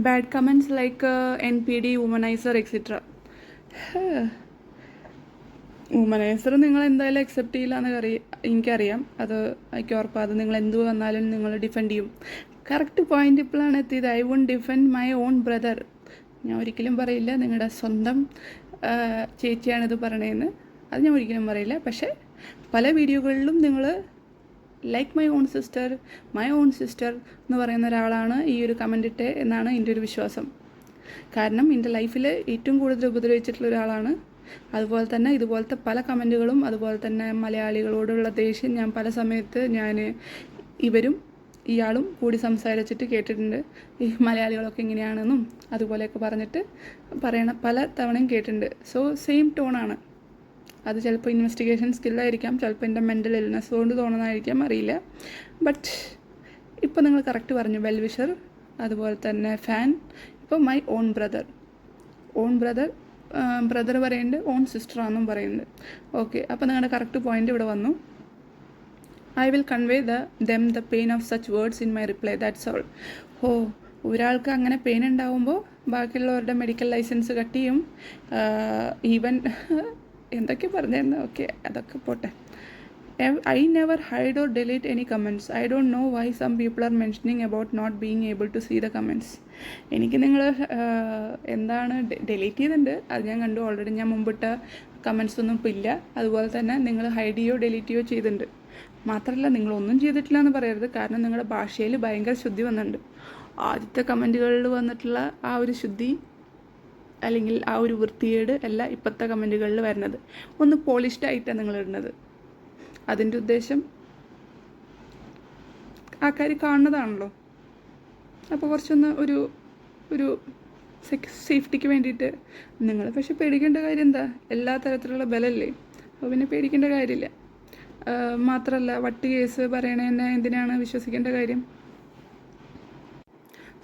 bad comments like NPD, womanizer, etc. വുമനൈസർ നിങ്ങൾ എന്തായാലും അക്സെപ്റ്റ് ചെയ്യില്ല എന്ന് എനിക്കറിയാം. അത് എനിക്ക് ഉറപ്പാണ്. അത് നിങ്ങൾ എന്ത് വന്നാലും നിങ്ങൾ ഡിഫെൻഡ് ചെയ്യും. കറക്റ്റ് പോയിന്റ് ഇപ്പോഴാണ് എത്തിയത്. I won't defend my own brother. ഞാൻ ഒരിക്കലും പറയില്ല നിങ്ങളുടെ സ്വന്തം ചേച്ചിയാണിത് പറയണതെന്ന്. അത് ഞാൻ ഒരിക്കലും പറയില്ല. പക്ഷേ പല വീഡിയോകളിലും നിങ്ങൾ ലൈക്ക് മൈ ഓൺ സിസ്റ്റർ എന്ന് പറയുന്ന ഒരാളാണ് ഈ ഒരു കമൻ്റ് ഇട്ടേ എന്നാണ് എൻ്റെ ഒരു വിശ്വാസം. കാരണം എൻ്റെ ലൈഫിൽ ഏറ്റവും കൂടുതൽ ഉപദ്രവിച്ചിട്ടുള്ള ഒരാളാണ്. അതുപോലെ തന്നെ ഇതുപോലത്തെ പല കമൻറ്റുകളും, അതുപോലെ തന്നെ മലയാളികളോടുള്ള ദേഷ്യം ഞാൻ പല സമയത്ത് ഇയാളും കൂടി സംസാരിച്ചിട്ട് കേട്ടിട്ടുണ്ട്. ഈ മലയാളികളൊക്കെ ഇങ്ങനെയാണെന്നും അതുപോലെയൊക്കെ പറഞ്ഞിട്ട് പല തവണയും കേട്ടിട്ടുണ്ട്. സോ സെയിം ടോണാണ്. അത് ചിലപ്പോൾ ഇൻവെസ്റ്റിഗേഷൻ സ്കില്ലായിരിക്കാം, ചിലപ്പോൾ എൻ്റെ മെൻ്റൽ ഇൽനെസ് കൊണ്ട് തോന്നുന്നതായിരിക്കാം, അറിയില്ല. ബട്ട് ഇപ്പോൾ നിങ്ങൾ കറക്റ്റ് പറഞ്ഞു. വെൽവിഷർ, അതുപോലെ തന്നെ ഫാൻ. ഇപ്പോൾ മൈ ഓൺ ബ്രദർ പറയുന്നുണ്ട്, ഓൺ സിസ്റ്ററാണെന്നും പറയുന്നുണ്ട്. ഓക്കെ, അപ്പോൾ നിങ്ങളുടെ കറക്റ്റ് പോയിൻ്റ് ഇവിടെ വന്നു. I will convey the pain of such words in my reply, that's all. ഒരാൾക്ക് അങ്ങനെ പെയിൻ ഉണ്ടാവുമ്പോൾ ബാക്കിയുള്ളവരുടെ മെഡിക്കൽ ലൈസൻസ് കട്ട് ചെയ്യും. ഈവൻ എന്തൊക്കെ പറഞ്ഞിരുന്നു. ഓക്കെ, അതൊക്കെ പോട്ടെ. I never hide or delete any comments. I don't know why some people are mentioning about not being able to see the comments. എനിക്ക് നിങ്ങൾ എന്താണ് ഡിലീറ്റ് ചെയ്തിട്ടുണ്ട്, അത് ഞാൻ കണ്ടു ഓൾറെഡി. ഞാൻ മുമ്പിട്ട കമൻസ് ഒന്നും ഇപ്പോൾ ഇല്ല. അതുപോലെ തന്നെ നിങ്ങൾ ഹൈഡ് ചെയ്യോ ഡിലീറ്റ് ചെയ്യോ ചെയ്തിട്ടുണ്ട്. മാത്രമല്ല നിങ്ങളൊന്നും ചെയ്തിട്ടില്ല എന്ന് പറയരുത്, കാരണം നിങ്ങളുടെ ഭാഷയിൽ ഭയങ്കര ശുദ്ധി വന്നിട്ടുണ്ട്. ആദ്യത്തെ കമൻറ്റുകളിൽ വന്നിട്ടുള്ള ആ ഒരു ശുദ്ധി അല്ലെങ്കിൽ ആ ഒരു വൃത്തികേട് അല്ല ഇപ്പോഴത്തെ കമൻറ്റുകളിൽ വരുന്നത്. ഒന്ന് പോളിഷ്ഡ് ആയിട്ടാണ് നിങ്ങൾ ഇടുന്നത്. അതിൻ്റെ ഉദ്ദേശം ആൾക്കാർ കാണുന്നതാണല്ലോ. അപ്പോൾ കുറച്ചൊന്ന് ഒരു ഒരു സേഫ്റ്റിക്ക് വേണ്ടിയിട്ട് നിങ്ങൾ പക്ഷെ പേടിക്കേണ്ട കാര്യം എന്താ, എല്ലാ തരത്തിലുള്ള ബലമല്ലേ, അപ്പോൾ പിന്നെ പേടിക്കേണ്ട കാര്യമില്ല. മാത്രമല്ല വട്ട് കേസ് പറയണതന്നെ എന്തിനാണ് വിശ്വസിക്കേണ്ട കാര്യം?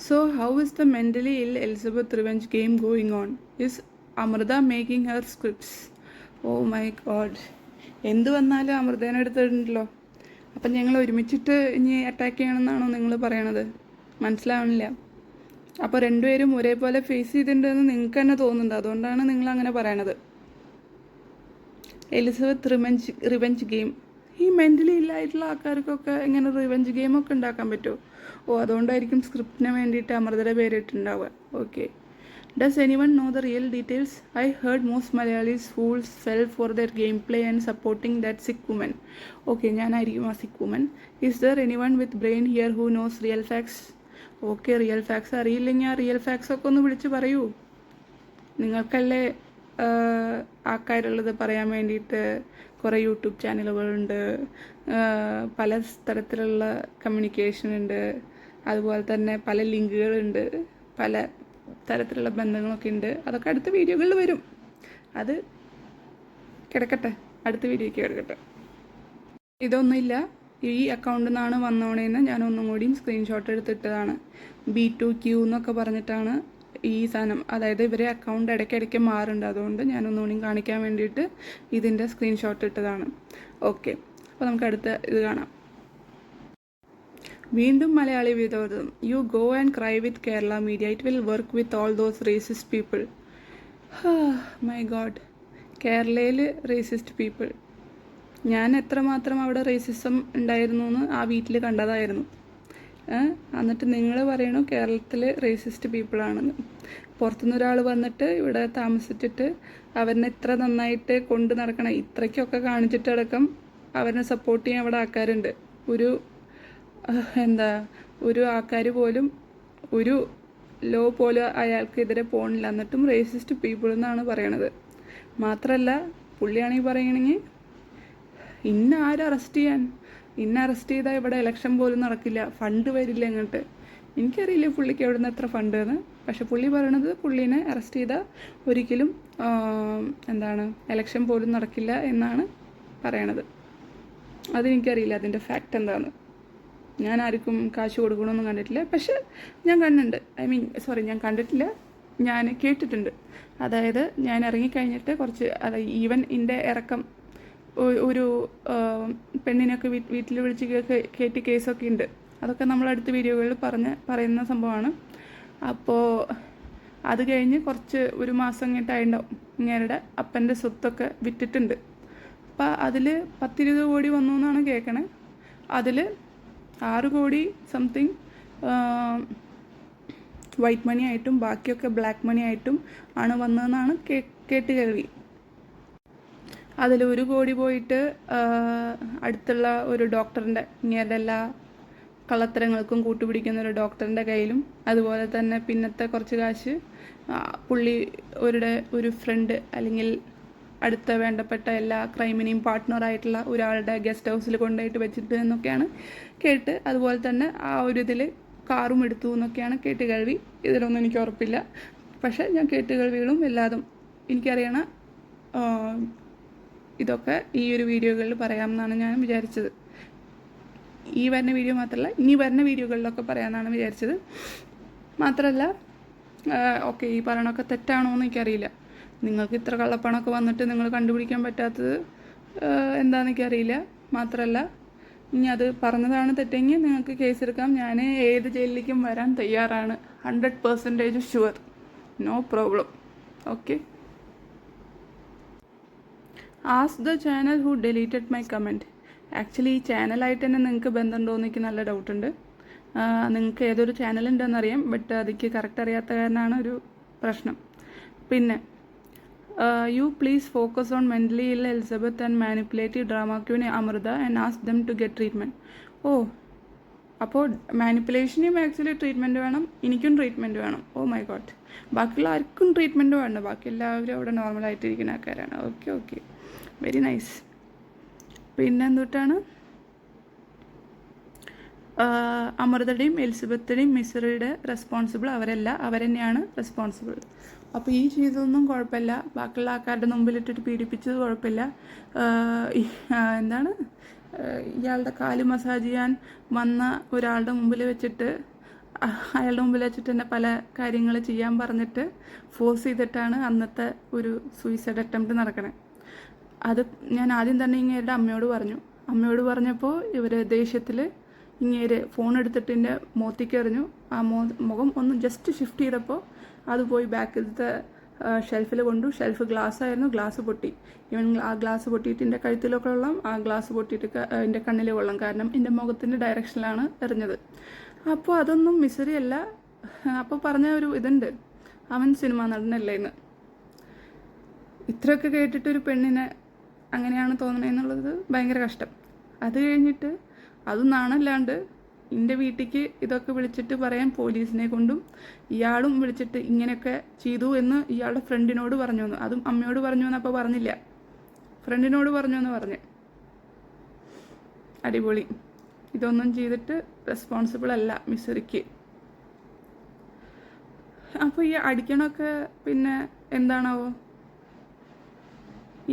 So how is the mentally ill Elizabeth revenge game going on? Is Amrita making her scripts? Oh my god. എന്ത് വന്നാലും അമൃതേനെ എടുത്തിട്ടുണ്ടല്ലോ. അപ്പം ഞങ്ങൾ ഒരുമിച്ചിട്ട് ഇനി അറ്റാക്ക് ചെയ്യണമെന്നാണോ നിങ്ങൾ പറയണത്? മനസ്സിലാവണില്ല. അപ്പോൾ രണ്ടുപേരും ഒരേപോലെ ഫേസ് ചെയ്തിട്ടുണ്ടെന്ന് നിങ്ങൾക്ക് തന്നെ തോന്നുന്നുണ്ട്, അതുകൊണ്ടാണ് നിങ്ങൾ അങ്ങനെ പറയണത്. എലിസബത്ത് റിവെഞ്ച് ഗെയിം, ഈ മെൻ്റലി ഇല്ലായിട്ടുള്ള ആൾക്കാർക്കൊക്കെ ഇങ്ങനെ റിവെഞ്ച് ഗെയിമൊക്കെ ഉണ്ടാക്കാൻ പറ്റുമോ? അതുകൊണ്ടായിരിക്കും സ്ക്രിപ്റ്റിന് വേണ്ടിയിട്ട് അമൃതയുടെ പേരിട്ടുണ്ടാവുക. Okay. Does anyone know the real details? I heard most Malayalis fools fell for their game play and supporting that sick woman. Okay, ഞാനായിരിക്കും ആ sick woman. Is there anyone with brain here who knows real facts? Okay, real facts അറിയില്ലെങ്കിൽ ആ റിയൽ ഫാക്ട്സ് ഒക്കെ ഒന്ന് വിളിച്ച് പറയൂ. നിങ്ങൾക്കല്ലേ ആൾക്കാരുള്ളത് പറയാൻ വേണ്ടിയിട്ട് കുറേ യൂട്യൂബ് ചാനലുകളുണ്ട്, പല തരത്തിലുള്ള കമ്മ്യൂണിക്കേഷൻ ഉണ്ട്, അതുപോലെ തന്നെ പല ലിങ്കുകളുണ്ട്, പല തരത്തിലുള്ള ബന്ധങ്ങളൊക്കെ ഉണ്ട്. അതൊക്കെ അടുത്ത വീഡിയോകളിൽ വരും. അത് കിടക്കട്ടെ, അടുത്ത വീഡിയോയ്ക്ക് കിടക്കട്ടെ. ഇതൊന്നുമില്ല, ഈ അക്കൗണ്ടിൽ നിന്നാണ് വന്നോണേന്ന് ഞാൻ ഒന്നും കൂടിയും സ്ക്രീൻഷോട്ട് എടുത്തിട്ടതാണ്. B2Q എന്നൊക്കെ പറഞ്ഞിട്ടാണ് ഈ സാധനം. അതായത് ഇവരെ അക്കൗണ്ട് ഇടയ്ക്കിടയ്ക്ക് മാറുന്നുണ്ട്, അതുകൊണ്ട് ഞാൻ ഒന്നുകൂടി കാണിക്കാൻ വേണ്ടിയിട്ട് ഇതിൻ്റെ സ്ക്രീൻഷോട്ട് ഇട്ടതാണ്. ഓക്കെ, അപ്പോൾ നമുക്ക് അടുത്ത ഇത് കാണാം. വീണ്ടും മലയാളി വിരോധം. You go and cry with Kerala media, it will work with all those racist people. My God, കേരളയിൽ റേസിസ്റ്റ് പീപ്പിൾ. ഞാൻ എത്രമാത്രം അവിടെ റേസിസം ഉണ്ടായിരുന്നു എന്ന് ആ വീട്ടിൽ കണ്ടതായിരുന്നു. എന്നിട്ട് നിങ്ങൾ പറയണു കേരളത്തിൽ റേസിസ്റ്റ് പീപ്പിളാണെന്ന്. പുറത്തുനിന്ന് ഒരാൾ വന്നിട്ട് ഇവിടെ താമസിച്ചിട്ട് അവരെ ഇത്ര നന്നായിട്ട് കൊണ്ട് നടക്കണം, ഇത്രയ്ക്കൊക്കെ കാണിച്ചിട്ടടക്കം അവരെ സപ്പോർട്ട് ചെയ്യാൻ അവിടെ ആൾക്കാരുണ്ട്. ഒരു ആൾക്കാർ പോലും ഒരു ലോ പോലും അയാൾക്കെതിരെ പോകണില്ല, എന്നിട്ടും റേസിസ്റ്റ് പീപ്പിൾ എന്നാണ് പറയണത്. മാത്രമല്ല പുള്ളിയാണെങ്കിൽ പറയണമെങ്കിൽ ആരും അറസ്റ്റ് ചെയ്യാൻ, അറസ്റ്റ് ചെയ്താൽ ഇവിടെ ഇലക്ഷൻ പോലും നടക്കില്ല, ഫണ്ട് വരില്ല ഇങ്ങോട്ട്. എനിക്കറിയില്ല പുള്ളിക്ക് എവിടെ നിന്ന് എത്ര ഫണ്ട് എന്ന്. പക്ഷെ പുള്ളി പറയണത് പുള്ളീനെ അറസ്റ്റ് ചെയ്താൽ ഒരിക്കലും ഇലക്ഷൻ പോലും നടക്കില്ല എന്നാണ് പറയണത്. അതെനിക്കറിയില്ല അതിൻ്റെ ഫാക്റ്റ് എന്താണെന്ന്. ഞാൻ ആർക്കും കാശ് കൊടുക്കണമെന്നും കണ്ടിട്ടില്ല. പക്ഷെ ഞാൻ കണ്ടിട്ടുണ്ട്, ഞാൻ കണ്ടിട്ടില്ല, ഞാൻ കേട്ടിട്ടുണ്ട്. അതായത് ഞാൻ ഇറങ്ങിക്കഴിഞ്ഞിട്ട് കുറച്ച് ഈവൻ എൻ്റെ ഇറക്കം ഒരു പെണ്ണിനൊക്കെ വീട്ടിൽ വിളിച്ച് കയറ്റി കേസൊക്കെ ഉണ്ട്. അതൊക്കെ നമ്മൾ അടുത്ത വീഡിയോകളിൽ പറയുന്ന സംഭവമാണ്. അപ്പോൾ അത് കഴിഞ്ഞ് ഒരു മാസം കഴിഞ്ഞിട്ടായിട്ടുണ്ടാവും ഇങ്ങേരുടെ അപ്പൻ്റെ സ്വത്തൊക്കെ വിറ്റിട്ടുണ്ട്. അപ്പോൾ അതിൽ 10-20 കോടി വന്നു എന്നാണ് കേൾക്കണേ. അതിൽ 6 കോടി സംതിങ് വൈറ്റ് മണി ആയിട്ടും ബാക്കിയൊക്കെ ബ്ലാക്ക് മണി ആയിട്ടും ആണ് വന്നതെന്നാണ് കേട്ട് കേൾവി. അതിൽ 1 കോടി പോയിട്ട് അടുത്തുള്ള ഒരു ഡോക്ടറിൻ്റെ, ഇങ്ങേരുടെ എല്ലാ കള്ളത്തരങ്ങൾക്കും കൂട്ടുപിടിക്കുന്ന ഒരു ഡോക്ടറിൻ്റെ കയ്യിലും, അതുപോലെ തന്നെ പിന്നത്തെ കുറച്ച് കാശ് ഒരു ഫ്രണ്ട് അല്ലെങ്കിൽ അടുത്ത വേണ്ടപ്പെട്ട എല്ലാ ക്രൈമിനെയും പാർട്ട്ണറായിട്ടുള്ള ഒരാളുടെ ഗസ്റ്റ് ഹൗസിൽ കൊണ്ടുപോയിട്ട് വെച്ചിട്ട് എന്നൊക്കെയാണ് കേട്ട്. അതുപോലെ തന്നെ ആ ഒരു ഇതിൽ കാറും എടുത്തു എന്നൊക്കെയാണ് കേട്ട് കേൾവി. ഇതിലൊന്നും എനിക്ക് ഉറപ്പില്ല. പക്ഷേ ഞാൻ കേട്ട് കേൾവികളും എല്ലാതും എനിക്കറിയണ ഇതൊക്കെ ഈ ഒരു വീഡിയോകളിൽ പറയാമെന്നാണ് ഞാൻ വിചാരിച്ചത്. ഈ വരുന്ന വീഡിയോ മാത്രമല്ല, ഇനി വരുന്ന വീഡിയോകളിലൊക്കെ പറയാമെന്നാണ് വിചാരിച്ചത്. മാത്രമല്ല ഓക്കെ, ഈ പറയണമൊക്കെ തെറ്റാണോ എന്ന് എനിക്കറിയില്ല. നിങ്ങൾക്ക് ഇത്ര കള്ളപ്പണമൊക്കെ വന്നിട്ട് നിങ്ങൾ കണ്ടുപിടിക്കാൻ പറ്റാത്തത് എന്താണെന്ന് എനിക്കറിയില്ല. മാത്രമല്ല ഇനി അത് പറഞ്ഞതാണ് തെറ്റെങ്കിൽ നിങ്ങൾക്ക് കേസെടുക്കാം. ഞാൻ ഏത് ജയിലിലേക്കും വരാൻ തയ്യാറാണ്, 100% sure, no problem. Okay. Ask the channel who deleted my comment. Actually ഈ ചാനലായിട്ട് തന്നെ നിങ്ങൾക്ക് ബന്ധമുണ്ടോ എന്ന് എനിക്ക് നല്ല ഡൗട്ടുണ്ട്. നിങ്ങൾക്ക് ഏതൊരു ചാനലുണ്ടെന്നറിയാം, ബട്ട് അതിക്ക് കറക്റ്റ് അറിയാത്ത കാരണമാണ് ഒരു പ്രശ്നം. പിന്നെ you please focus on mentally ill Elizabeth and manipulative drama queen Amrita and ask them to get treatment. ഓ, അപ്പോൾ മാനിപ്പുലേഷനും ആക്ച്വലി ട്രീറ്റ്മെൻറ്റ് വേണം, എനിക്കും ട്രീറ്റ്മെൻറ്റ് വേണം. Oh my God. ബാക്കിയുള്ള ആർക്കും ട്രീറ്റ്മെൻറ്റ് വേണ്ട, ബാക്കി എല്ലാവരും അവിടെ നോർമലായിട്ടിരിക്കുന്ന ആൾക്കാരാണ്. Okay okay, very nice. പിന്നെ എന്തുട്ടാണ്, അമൃതയുടെയും എലിസബത്തിൻ്റെയും മിസറിയുടെ റെസ്പോൺസിബിൾ അവരല്ല, അവരെന്നെയാണ് റെസ്പോൺസിബിൾ. അപ്പോൾ ഈ ചെയ്തതൊന്നും കുഴപ്പമില്ല, ബാക്കിയുള്ള ആൾക്കാരുടെ മുമ്പിലിട്ടിട്ട് പീഡിപ്പിച്ചത് കുഴപ്പമില്ല. എന്താണ്, ഇയാളുടെ കാല് മസാജ് ചെയ്യാൻ വന്ന ഒരാളുടെ മുമ്പിൽ വെച്ചിട്ട് അയാളുടെ മുമ്പിൽ വെച്ചിട്ട് തന്നെ പല കാര്യങ്ങൾ ചെയ്യാൻ പറഞ്ഞിട്ട് ഫോഴ്സ് ചെയ്തിട്ടാണ് അന്നത്തെ ഒരു സൂയിസൈഡ് അറ്റംപ്റ്റ് നടക്കണേ. അത് ഞാൻ ആദ്യം തന്നെ ഇങ്ങേരുടെ അമ്മയോട് പറഞ്ഞു. അമ്മയോട് പറഞ്ഞപ്പോൾ ഇവർ ദേഷ്യത്തിൽ ഇങ്ങേര് ഫോൺ എടുത്തിട്ട് എൻ്റെ മുഖത്തേക്ക് എറിഞ്ഞു. ആ മുഖം ഒന്ന് ജസ്റ്റ് ഷിഫ്റ്റ് ചെയ്തപ്പോൾ അത് പോയി ബാക്കിലത്തെ ഷെൽഫിൽ കൊണ്ടു. ഷെൽഫ് ഗ്ലാസ് ആയിരുന്നു, ഗ്ലാസ് പൊട്ടി. ഇവൻ ആ ഗ്ലാസ് പൊട്ടിയിട്ട് എൻ്റെ കഴുത്തിലൊക്കെ കൊള്ളാം, ആ ഗ്ലാസ് പൊട്ടിയിട്ട് എൻ്റെ കണ്ണിൽ കൊള്ളാം, കാരണം എൻ്റെ മുഖത്തിൻ്റെ ഡയറക്ഷനിലാണ് എറിഞ്ഞത്. അപ്പോൾ അതൊന്നും മിസറി അല്ല. അപ്പോൾ പറഞ്ഞ ഒരു ഇതുണ്ട്, അവൻ സിനിമ നടനല്ലേ എന്ന്. ഇത്രയൊക്കെ കേട്ടിട്ട് ഒരു പെണ്ണിനെ അങ്ങനെയാണ് തോന്നണേന്നുള്ളത് ഭയങ്കര കഷ്ടം. അത് കഴിഞ്ഞിട്ട് അത് നാണല്ലാണ്ട് എൻ്റെ വീട്ടിലേക്ക് ഇതൊക്കെ വിളിച്ചിട്ട് പറയാൻ പോലീസിനെ കൊണ്ടും ഇയാളും വിളിച്ചിട്ട് ഇങ്ങനെയൊക്കെ ചെയ്തു എന്ന് ഇയാളുടെ ഫ്രണ്ടിനോട് പറഞ്ഞു എന്ന്. അതും അമ്മയോട് പറഞ്ഞു എന്ന് അപ്പോൾ പറഞ്ഞില്ല, ഫ്രണ്ടിനോട് പറഞ്ഞു എന്ന് പറഞ്ഞ്. അടിപൊളി. ഇതൊന്നും ചെയ്തിട്ട് റെസ്പോൺസിബിൾ അല്ല മിസറിക്ക്. അപ്പോൾ ഈ അടിക്കണമൊക്കെ പിന്നെ എന്താണാവോ,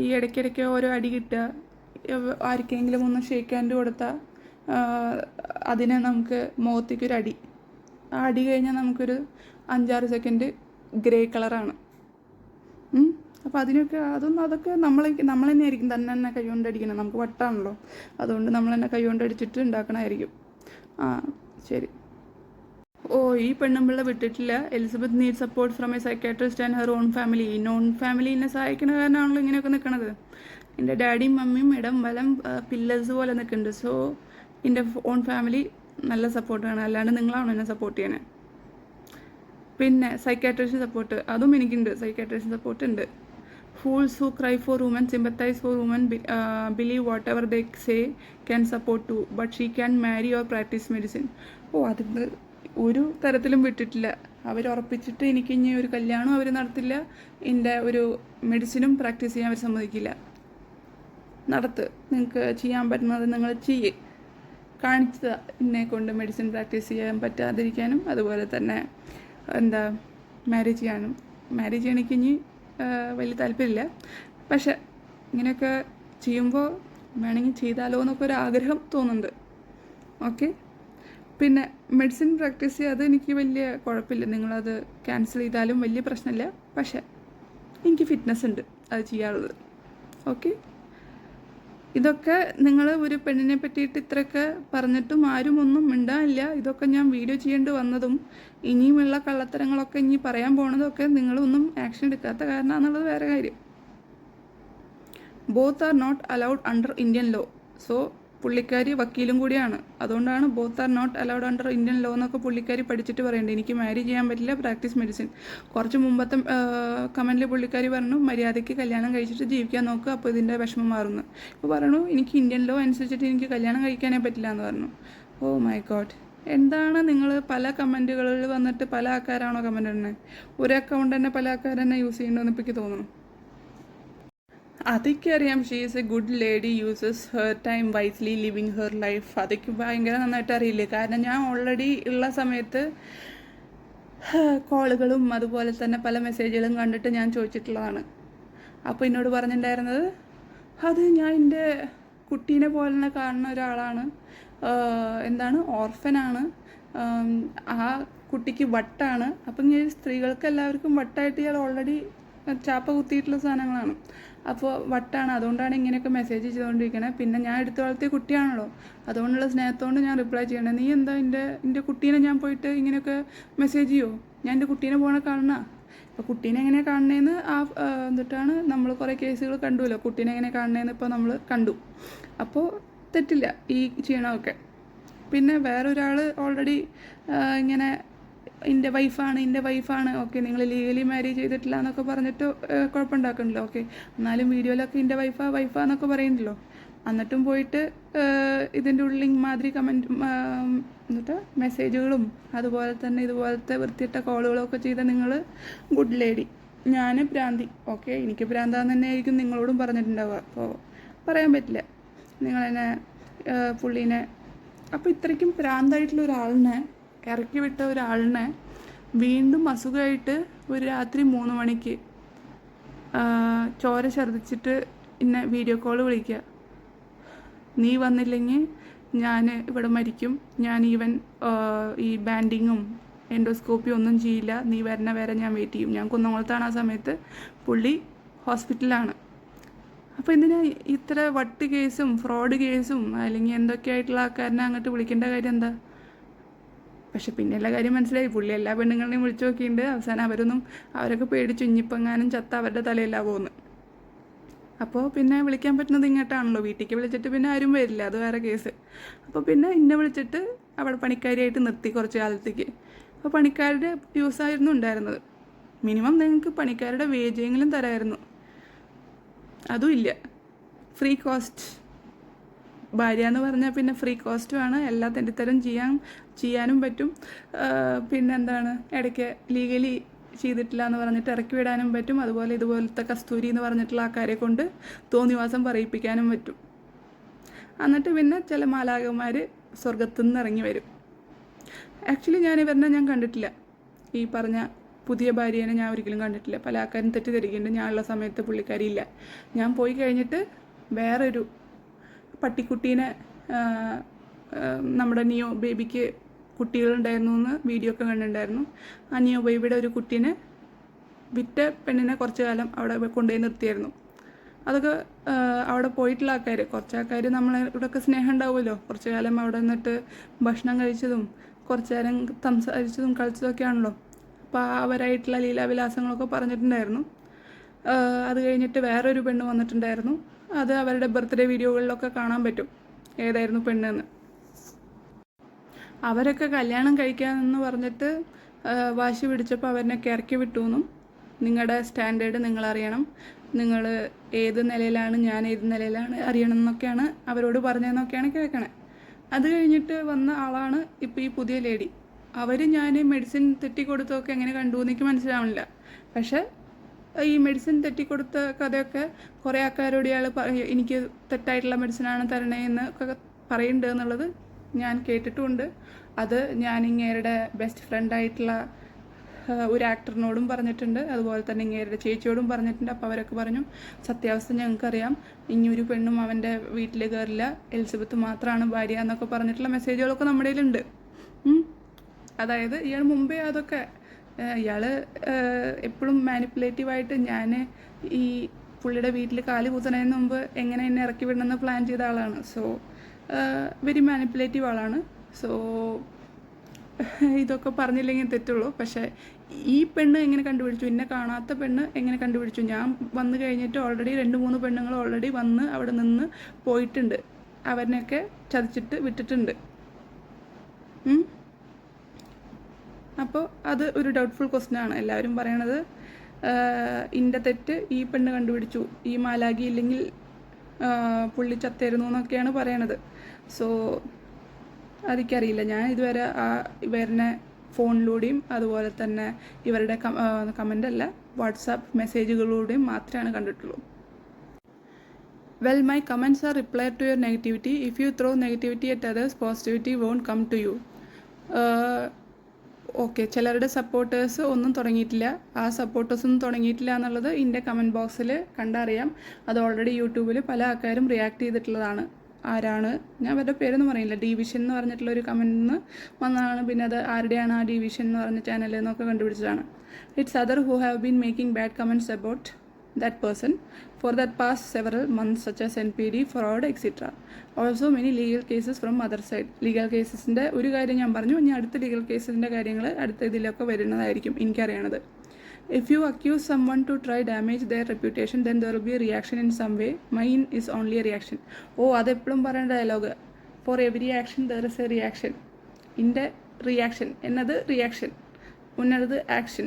ഈ ഇടയ്ക്കിടയ്ക്ക് ഓരോ അടി കിട്ടുക, ആർക്കെങ്കിലും ഒന്ന് ഷേക്ക് ഹാൻഡ് കൊടുത്താൽ അതിനെ നമുക്ക് മുഖത്തേക്കൊരു അടി, ആ അടി കഴിഞ്ഞാൽ നമുക്കൊരു 5-6 സെക്കൻഡ് ഗ്രേ കളറാണ്. അപ്പോൾ അതൊക്കെ നമ്മൾ തന്നെ ആയിരിക്കും തന്നെ കൈ കൊണ്ട് അടിക്കണം. നമുക്ക് വട്ടാണല്ലോ, അതുകൊണ്ട് നമ്മൾ തന്നെ കൈ കൊണ്ട് അടിച്ചിട്ട് ഉണ്ടാക്കണമായിരിക്കും. ശരി. ഓ, ഈ പെണ്ണുമ്പിള്ള വിട്ടിട്ടില്ല. Elizabeth need support from a psychiatrist and her own family. നോൺ ഫാമിലിനെ സഹായിക്കുന്ന കാരണമാണല്ലോ ഇങ്ങനെയൊക്കെ നിൽക്കണത്. എൻ്റെ ഡാഡിയും മമ്മിയും ഇടം വലം പില്ലേഴ്സ് പോലെ നിൽക്കുന്നുണ്ട്. സോ എൻ്റെ ഓൺ ഫാമിലി നല്ല സപ്പോർട്ടാണ്, അല്ലാണ്ട് നിങ്ങളാണോ എന്നെ സപ്പോർട്ട് ചെയ്യണേ. പിന്നെ സൈക്കാട്രിസ്റ്റ് സപ്പോർട്ട്, അതും എനിക്കുണ്ട്. സൈക്കാട്രിസ്റ്റ് സപ്പോർട്ട് ഉണ്ട്. Fools who cry for women, sympathize for women, believe whatever they say, can support too, but she can marry or practice medicine. ഓ, അത് ഒരു തരത്തിലും വിട്ടിട്ടില്ല. അവരുറപ്പിച്ചിട്ട് എനിക്ക് ഇനി ഒരു കല്യാണം അവർ നടത്തില്ല, എൻ്റെ ഒരു മെഡിസിനും പ്രാക്ടീസ് ചെയ്യാൻ അവർ സമ്മതിക്കില്ല. നടത്ത്, നിങ്ങൾക്ക് ചെയ്യാൻ പറ്റുന്നത് നിങ്ങൾ ചെയ്യേ. കാണിച്ചത് എന്നെ കൊണ്ട് മെഡിസിൻ പ്രാക്ടീസ് ചെയ്യാൻ പറ്റാതിരിക്കാനും അതുപോലെ തന്നെ മാരേജ് ചെയ്യാനും. മാരേജ് ചെയ്യണമെങ്കിൽ ഇനി വലിയ താല്പര്യമില്ല, പക്ഷെ ഇങ്ങനെയൊക്കെ ചെയ്യുമ്പോൾ വേണമെങ്കിൽ ചെയ്താലോ എന്നൊക്കെ ഒരു ആഗ്രഹം തോന്നുന്നുണ്ട്. ഓക്കെ. പിന്നെ മെഡിസിൻ പ്രാക്ടീസ് ചെയ്യുക, അത് എനിക്ക് വലിയ കുഴപ്പമില്ല. നിങ്ങളത് ക്യാൻസൽ ചെയ്താലും വലിയ പ്രശ്നമില്ല, പക്ഷേ എനിക്ക് ഫിറ്റ്നസ് ഉണ്ട് അത് ചെയ്യാറുള്ളത്. ഓക്കെ. ഇതൊക്കെ നിങ്ങൾ ഒരു പെണ്ണിനെ പറ്റിയിട്ട് ഇത്രയൊക്കെ പറഞ്ഞിട്ടും ആരും ഒന്നും മിണ്ടാനില്ല. ഇതൊക്കെ ഞാൻ വീഡിയോ ചെയ്യേണ്ടി വന്നതും ഇനിയുമുള്ള കള്ളത്തരങ്ങളൊക്കെ ഇനി പറയാൻ പോണതൊക്കെ നിങ്ങളൊന്നും ആക്ഷൻ എടുക്കാത്ത കാരണമെന്നുള്ളത് വേറെ കാര്യം. Both are not allowed under Indian law. So പുള്ളിക്കാരി വക്കീലും കൂടിയാണ്, അതുകൊണ്ടാണ് both are not allowed under Indian law എന്നൊക്കെ പുള്ളിക്കാരി പഠിച്ചിട്ട് പറയേണ്ടത്. എനിക്ക് മാരേജ് ചെയ്യാൻ പറ്റില്ല, പ്രാക്ടീസ് മെഡിസിൻ. കുറച്ച് മുമ്പത്തെ കമൻറ്റിൽ പുള്ളിക്കാരി പറഞ്ഞു മര്യാദയ്ക്ക് കല്യാണം കഴിച്ചിട്ട് ജീവിക്കാൻ നോക്കുക, അപ്പോൾ ഇതിൻ്റെ വിഷമം മാറുന്നു. ഇപ്പോൾ പറഞ്ഞു എനിക്ക് ഇന്ത്യൻ ലോ അനുസരിച്ചിട്ട് എനിക്ക് കല്യാണം കഴിക്കാനേ പറ്റില്ല എന്ന് പറഞ്ഞു. Oh my god. എന്താണ് നിങ്ങൾ പല കമൻറ്റുകളിൽ വന്നിട്ട് പല ആൾക്കാരാണോ കമൻറ്റ് ഇടുന്നത്? ഒരു അക്കൗണ്ട് തന്നെ പല ആൾക്കാർ തന്നെ യൂസ് ചെയ്യണമെന്ന് ഇപ്പോൾ എനിക്ക് തോന്നുന്നു. അതൊക്കെ അറിയാം. She is A good lady, uses her time wisely, living her life. അതൊക്കെ ഭയങ്കര നന്നായിട്ട് അറിയില്ലേ, കാരണം ഞാൻ ഓൾറെഡി ഉള്ള സമയത്ത് കോളുകളും അതുപോലെ തന്നെ പല മെസ്സേജുകളും കണ്ടിട്ട് ഞാൻ ചോദിച്ചിട്ടുള്ളതാണ്. അപ്പോൾ എന്നോട് പറഞ്ഞിട്ടുണ്ടായിരുന്നത് അത് ഞാൻ എൻ്റെ കുട്ടീനെ പോലെ തന്നെ കാണുന്ന ഒരാളാണ്, ഓർഫനാണ്, ആ കുട്ടിക്ക് വട്ടാണ്. അപ്പം ഞാൻ സ്ത്രീകൾക്ക് എല്ലാവർക്കും വട്ടായിട്ട് ഇയാൾ ഓൾറെഡി ചാപ്പ കുത്തിയിട്ടുള്ള സാധനങ്ങളാണ്. അപ്പോൾ വട്ടാണ്, അതുകൊണ്ടാണ് ഇങ്ങനെയൊക്കെ മെസ്സേജ് ചെയ്തുകൊണ്ടിരിക്കണേ. പിന്നെ ഞാൻ എടുത്തു വളർത്തിയ കുട്ടിയാണല്ലോ, അതുകൊണ്ടുള്ള സ്നേഹത്തോണ്ട് ഞാൻ റിപ്ലൈ ചെയ്യണേ. നീ എന്താ എൻ്റെ കുട്ടീനെ ഞാൻ പോയിട്ട് ഇങ്ങനെയൊക്കെ മെസ്സേജ് ചെയ്യുമോ? ഞാൻ എൻ്റെ കുട്ടീനെ പോകണ കാണണ. ഇപ്പോൾ കുട്ടീനെ എങ്ങനെ കാണണേന്ന് എന്നിട്ടാണ് നമ്മൾ കുറേ കേസുകൾ കണ്ടുവല്ലോ, കുട്ടീനെ എങ്ങനെ കാണണേന്ന് ഇപ്പോൾ നമ്മൾ കണ്ടു. അപ്പോൾ തെറ്റില്ല ഈ ചെയ്യണമൊക്കെ. പിന്നെ വേറൊരാൾ ഓൾറെഡി ഇങ്ങനെ എൻ്റെ വൈഫാണ് ഓക്കെ, നിങ്ങൾ ലീഗലി മാരേജ് ചെയ്തിട്ടില്ല എന്നൊക്കെ പറഞ്ഞിട്ട് കുഴപ്പമുണ്ടാക്കണല്ലോ. ഓക്കെ, എന്നാലും വീഡിയോയിലൊക്കെ എൻ്റെ വൈഫാന്നൊക്കെ പറയുന്നുണ്ടല്ലോ. എന്നിട്ടും പോയിട്ട് ഇതിൻ്റെ ഉള്ളിൽ മാതിരി എന്നിട്ട് മെസ്സേജുകളും അതുപോലെ തന്നെ ഇതുപോലത്തെ വൃത്തിയിട്ട കോളുകളൊക്കെ ചെയ്ത നിങ്ങൾ ഗുഡ് ലേഡി. ഞാൻ ഭ്രാന്തി. ഓക്കെ, എനിക്ക് ഭ്രാന്താന്ന് തന്നെ ആയിരിക്കും നിങ്ങളോടും പറഞ്ഞിട്ടുണ്ടാവുക. അപ്പോൾ പറയാൻ പറ്റില്ല നിങ്ങളെന്നെ പുള്ളീനെ. അപ്പോൾ ഇത്രയ്ക്കും ഭ്രാന്തായിട്ടുള്ള ഒരാളിനെ, ഇറക്കി വിട്ട ഒരാളിനെ വീണ്ടും അസുഖമായിട്ട് ഒരു രാത്രി 3 മണിക്ക് ചോര ഛർദ്ദിച്ചിട്ട് എന്നെ വീഡിയോ കോൾ വിളിക്കുക. നീ വന്നില്ലെങ്കിൽ ഞാൻ ഇവിടെ മരിക്കും, ഞാൻ ഈ ബാൻഡിങ്ങും എൻഡോസ്കോപ്പി ഒന്നും ചെയ്യില്ല, നീ വരണ വരെ ഞാൻ വെയിറ്റ് ചെയ്യും. ഞാൻ കുന്നംകുളത്താണ് ആ സമയത്ത്, പുള്ളി ഹോസ്പിറ്റലിലാണ്. അപ്പോൾ എന്തിനാ ഇത്ര വട്ട് കേസും ഫ്രോഡ് കേസും അല്ലെങ്കിൽ എന്തൊക്കെയായിട്ടുള്ള ആൾക്കാരനെ അങ്ങോട്ട് വിളിക്കേണ്ട കാര്യം എന്താ? പക്ഷെ പിന്നെ എല്ലാ കാര്യം മനസ്സിലായി, പുള്ളി എല്ലാ പെണ്ണുങ്ങളെയും വിളിച്ചു നോക്കിയിട്ടുണ്ട്. അവസാനം അവരൊക്കെ പേടിച്ചു ഇഞ്ഞിപ്പെങ്ങാനും ചത്ത അവരുടെ തലയിലാണ് പോകുന്നത്. അപ്പോൾ പിന്നെ വിളിക്കാൻ പറ്റുന്നത് ഇങ്ങോട്ടാണല്ലോ, വീട്ടിലേക്ക് വിളിച്ചിട്ട് പിന്നെ ആരും വരില്ല, അത് വേറെ കേസ്. അപ്പോൾ പിന്നെ എന്നെ വിളിച്ചിട്ട് അവിടെ പണിക്കാരിയായിട്ട് നിർത്തി കുറച്ച് കാലത്തേക്ക്. അപ്പോൾ പണിക്കാരുടെ യൂസായിരുന്നു ഉണ്ടായിരുന്നത്. മിനിമം നിങ്ങൾക്ക് പണിക്കാരുടെ വേജെങ്കിലും തരാമായിരുന്നു, അതും ഇല്ല. ഫ്രീ കോസ്റ്റ് ഭാര്യ എന്ന് പറഞ്ഞാൽ പിന്നെ ഫ്രീ കോസ്റ്റുമാണ്. എല്ലാ തെണ്ടിത്തരം ചെയ്യാനും പറ്റും. പിന്നെന്താണ്, ഇടയ്ക്ക് ലീഗലി ചെയ്തിട്ടില്ല എന്ന് പറഞ്ഞിട്ട് ഇറക്കി വിടാനും പറ്റും. അതുപോലെ ഇതുപോലത്തെ കസ്തൂരി എന്ന് പറഞ്ഞിട്ടുള്ള ആൾക്കാരെ കൊണ്ട് തോന്നിവാസം പറയിപ്പിക്കാനും പറ്റും. എന്നിട്ട് പിന്നെ ചില മാലാകന്മാർ സ്വർഗത്തു നിന്ന് ഇറങ്ങി വരും. ആക്ച്വലി ഞാൻ കണ്ടിട്ടില്ല. ഈ പറഞ്ഞ പുതിയ ഭാര്യേനെ ഞാൻ ഒരിക്കലും കണ്ടിട്ടില്ല. പല ആൾക്കാരും തെറ്റിദ്ധരിക്കുന്നുണ്ട് ഞാനുള്ള സമയത്ത് പുള്ളിക്കാരിയില്ല. ഞാൻ പോയി കഴിഞ്ഞിട്ട് വേറൊരു പട്ടിക്കുട്ടീനെ, നമ്മുടെ നിയോ ബേബിക്ക് കുട്ടികളുണ്ടായിരുന്നു എന്ന് വീഡിയോ ഒക്കെ കണ്ടിട്ടുണ്ടായിരുന്നു. ആ നിയോ ബേബിയുടെ ഒരു കുട്ടീനെ വിറ്റ പെണ്ണിനെ കുറച്ച് കാലം അവിടെ കൊണ്ടുപോയി നിർത്തിയായിരുന്നു. അതൊക്കെ അവിടെ പോയിട്ടുള്ള ആൾക്കാർ, കുറച്ച് ആൾക്കാർ ഇവിടെയൊക്കെ സ്നേഹം ഉണ്ടാവുമല്ലോ, കുറച്ച് കാലം അവിടെ നിന്നിട്ട് ഭക്ഷണം കഴിച്ചതും കുറച്ച് നേരം സംസാരിച്ചതും കളിച്ചതൊക്കെ ആണല്ലോ. അപ്പോൾ അവരായിട്ടുള്ള ലീലാവിലാസങ്ങളൊക്കെ പറഞ്ഞിട്ടുണ്ടായിരുന്നു. അത് കഴിഞ്ഞിട്ട് വേറൊരു പെണ്ണ് വന്നിട്ടുണ്ടായിരുന്നു. അത് അവരുടെ ബർത്ത്ഡേ വീഡിയോകളിലൊക്കെ കാണാൻ പറ്റും ഏതായിരുന്നു പെണ്ണെന്ന്. അവരൊക്കെ കല്യാണം കഴിക്കാമെന്ന് പറഞ്ഞിട്ട് വാശി പിടിച്ചപ്പോൾ അവരിനൊക്കെ ഇറക്കി വിട്ടു എന്നും, നിങ്ങളുടെ സ്റ്റാൻഡേർഡ് നിങ്ങളറിയണം, നിങ്ങൾ ഏത് നിലയിലാണ് ഞാൻ ഏത് നിലയിലാണ് അറിയണം എന്നൊക്കെയാണ് അവരോട് പറഞ്ഞതെന്നൊക്കെയാണ് കേൾക്കണേ. അത് കഴിഞ്ഞിട്ട് വന്ന ആളാണ് ഇപ്പോൾ ഈ പുതിയ ലേഡി. ഞാൻ മെഡിസിൻ തെറ്റിക്കൊടുത്തൊക്കെ എങ്ങനെ കണ്ടു എന്ന് എനിക്ക് മനസ്സിലാവണില്ല. പക്ഷേ ഈ മെഡിസിൻ തെറ്റിക്കൊടുത്ത കഥയൊക്കെ കുറേ ആൾക്കാരോട് ഇയാൾ എനിക്ക് തെറ്റായിട്ടുള്ള മെഡിസിനാണ് തരണേ എന്ന് ഒക്കെ പറയുന്നുണ്ട് എന്നുള്ളത് ഞാൻ കേട്ടിട്ടുമുണ്ട്. അത് ഞാൻ ഇങ്ങേരുടെ ബെസ്റ്റ് ഫ്രണ്ടായിട്ടുള്ള ഒരു ആക്ടറിനോടും പറഞ്ഞിട്ടുണ്ട്, അതുപോലെ തന്നെ ഇങ്ങേരുടെ ചേച്ചിയോടും പറഞ്ഞിട്ടുണ്ട്. അപ്പോൾ അവരൊക്കെ പറഞ്ഞു സത്യാവസ്ഥ ഞങ്ങൾക്കറിയാം, ഇനിയൊരു പെണ്ണും അവൻ്റെ വീട്ടിൽ കയറില്ല, എലിസബത്ത് മാത്രമാണ് ഭാര്യ എന്നൊക്കെ പറഞ്ഞിട്ടുള്ള മെസ്സേജുകളൊക്കെ നമ്മുടെ കയ്യിലുണ്ട്. അതായത് ഇയാൾ മുമ്പേ അതൊക്കെ ഇയാൾ എപ്പോഴും മാനിപ്പുലേറ്റീവായിട്ട് ഞാൻ ഈ പുള്ളിയുടെ വീട്ടിൽ കാല് കുത്തണതിന് മുമ്പ് എങ്ങനെ എന്നെ ഇറക്കി വിടണമെന്ന് പ്ലാൻ ചെയ്ത ആളാണ്. സോ വെരി മാനിപ്പുലേറ്റീവ് ആളാണ്. സോ ഇതൊക്കെ പറഞ്ഞില്ലെങ്കിൽ തെറ്റുള്ളൂ. പക്ഷേ ഈ പെണ്ണ് എങ്ങനെ കണ്ടുപിടിച്ചു, എന്നെ കാണാത്ത പെണ്ണ് എങ്ങനെ കണ്ടുപിടിച്ചു? ഞാൻ വന്നു കഴിഞ്ഞിട്ട് ഓൾറെഡി 2-3 പെണ്ണുങ്ങൾ ഓൾറെഡി വന്ന് അവിടെ നിന്ന് പോയിട്ടുണ്ട്, അവരിനെയൊക്കെ ചതിച്ചിട്ട് വിട്ടിട്ടുണ്ട്. അപ്പോൾ അത് ഒരു ഡൗട്ട്ഫുൾ ക്വസ്റ്റ്യനാണ്. എല്ലാവരും പറയണത് ഇൻ്റെ തെറ്റ് ഈ പെണ്ണ് കണ്ടുപിടിച്ചു, ഈ മാലാഖി ഇല്ലെങ്കിൽ പുള്ളി ചത്തായിരുന്നു എന്നൊക്കെയാണ് പറയണത്. സോ അതെനിക്കറിയില്ല. ഞാൻ ഇതുവരെ ഇവരുടെ ഫോണിലൂടെയും അതുപോലെ തന്നെ ഇവരുടെ കമൻ്റല്ല വാട്സാപ്പ് മെസ്സേജുകളിലൂടെയും മാത്രമാണ് കണ്ടിട്ടുള്ളൂ. Well, my comments are reply to your negativity. If you throw negativity at others, positivity won't come to you. Okay, ചിലരുടെ സപ്പോർട്ടേഴ്സ് ഒന്നും തുടങ്ങിയിട്ടില്ല. ആ സപ്പോർട്ടേഴ്സൊന്നും തുടങ്ങിയിട്ടില്ല എന്നുള്ളത് എൻ്റെ കമൻറ്റ് ബോക്സിൽ കണ്ടറിയാം. അത് ഓൾറെഡി യൂട്യൂബിൽ പല ആൾക്കാരും റിയാക്ട് ചെയ്തിട്ടുള്ളതാണ്. ആരാണ്, ഞാൻ അവരുടെ പേരൊന്നും പറയില്ല, ഡിവിഷൻ എന്ന് പറഞ്ഞിട്ടുള്ളൊരു കമൻറ്റിൽ നിന്ന് വന്നതാണ്. പിന്നെ അത് ആരുടെയാണ് ആ ഡിവിഷൻ എന്ന് പറഞ്ഞ ചാനൽ എന്നൊക്കെ കണ്ടുപിടിച്ചതാണ്. It's other who have been making bad comments about that person for that past several months, such as NPD, fraud, etc. Also many legal cases from other side. Legal കേസസിൻ്റെ ഒരു കാര്യം ഞാൻ പറഞ്ഞു, ഇനി അടുത്ത ലീഗൽ കേസിൻ്റെ കാര്യങ്ങൾ അടുത്ത ഇതിലൊക്കെ വരുന്നതായിരിക്കും എനിക്കറിയണത്. If you accuse someone to try damage their reputation, then there will be a reaction in some way. Mine is only a reaction. അതെപ്പോഴും പറയുന്ന dialogue, for every action there is a reaction. ഇൻ്റെ റിയാക്ഷൻ എന്നത് റിയാക്ഷൻ, മുന്നത് ആക്ഷൻ.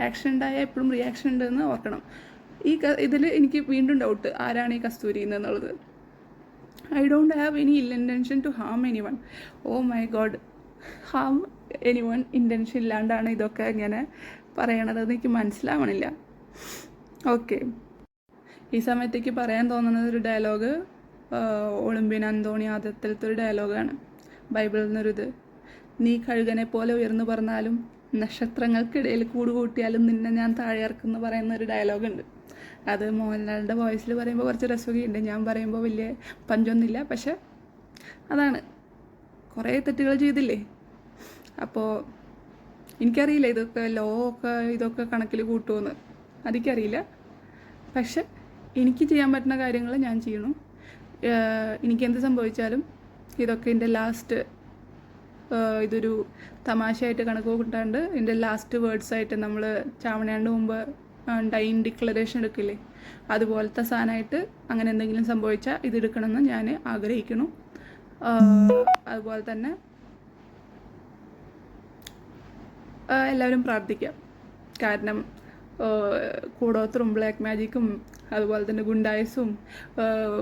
ആക്ഷൻ ഉണ്ടായാൽ എപ്പോഴും റിയാക്ഷൻ ഉണ്ടെന്ന് ഓർക്കണം. ഇതിൽ എനിക്ക് വീണ്ടും ഡൗട്ട്, ആരാണ് ഈ കസ്തൂരി എന്നുള്ളത്. I don't have any intention to harm anyone. Oh my God, harm anyone intention ഇല്ലാണ്ടാണ് ഇതൊക്കെ ഇങ്ങനെ പറയണതെന്ന് എനിക്ക് മനസ്സിലാവണില്ല. ഓക്കെ, ഈ സമയത്തേക്ക് പറയാൻ തോന്നുന്നത് ഒരു ഡയലോഗ് ഒളിമ്പ്യൻ അന്തോണി ആദ്യത്തിലത്തെ ഒരു ഡയലോഗാണ് ബൈബിളിൽ നിന്നൊരിത്. നീ കഴുകനെ പോലെ ഉയർന്നു പറഞ്ഞാലും നക്ഷത്രങ്ങൾക്കിടയിൽ കൂടുകൂട്ടിയാലും നിന്നെ ഞാൻ താഴെ ഇറക്കുമെന്ന് പറയുന്ന ഒരു ഡയലോഗുണ്ട്. അത് മോഹൻലാലിൻ്റെ വോയിസിൽ പറയുമ്പോൾ കുറച്ച് രസമൊക്കെയുണ്ട്, ഞാൻ പറയുമ്പോൾ വലിയ പഞ്ചൊന്നുമില്ല. പക്ഷെ അതാണ്, കുറേ തെറ്റുകൾ ചെയ്തില്ലേ. അപ്പോൾ എനിക്കറിയില്ല ഇതൊക്കെ ലോ ഒക്കെ ഇതൊക്കെ കണക്കിൽ കൂട്ടുമെന്ന്, അതെനിക്കറിയില്ല. പക്ഷെ എനിക്ക് ചെയ്യാൻ പറ്റുന്ന കാര്യങ്ങൾ ഞാൻ ചെയ്യണം. എനിക്കെന്ത് സംഭവിച്ചാലും ഇതൊക്കെ എൻ്റെ ലാസ്റ്റ്, ഇതൊരു തമാശയായിട്ട് കണക്ക് കൂട്ടാണ്ട് എൻ്റെ ലാസ്റ്റ് വേർഡ്സായിട്ട് നമ്മൾ ചാവണേൻ്റെ മുമ്പ് ഡൈൻ ഡിക്ലറേഷൻ എടുക്കില്ലേ, അതുപോലത്തെ സാധനമായിട്ട് അങ്ങനെ എന്തെങ്കിലും സംഭവിച്ചാൽ ഇതെടുക്കണമെന്ന് ഞാൻ ആഗ്രഹിക്കണം. അതുപോലെ തന്നെ എല്ലാവരും പ്രാർത്ഥിക്കാം. കാരണം കൂടോത്രും ബ്ലാക്ക് മാജിക്കും അതുപോലെ തന്നെ ഗുണ്ടായസും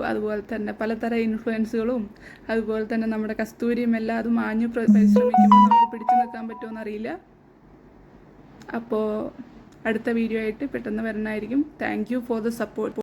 അതുപോലെ തന്നെ പലതരം ഇൻഫ്ലുവൻസുകളും അതുപോലെ തന്നെ നമ്മുടെ കസ്തൂരിയും എല്ലാം അത് മാഞ്ഞു പരിശ്രമിക്കുമ്പോൾ നമുക്ക് പിടിച്ചു നിൽക്കാൻ പറ്റുമെന്നറിയില്ല. അപ്പോൾ അടുത്ത വീഡിയോ ആയിട്ട് പെട്ടെന്ന് വരുന്നതായിരിക്കും. Thank you for the support.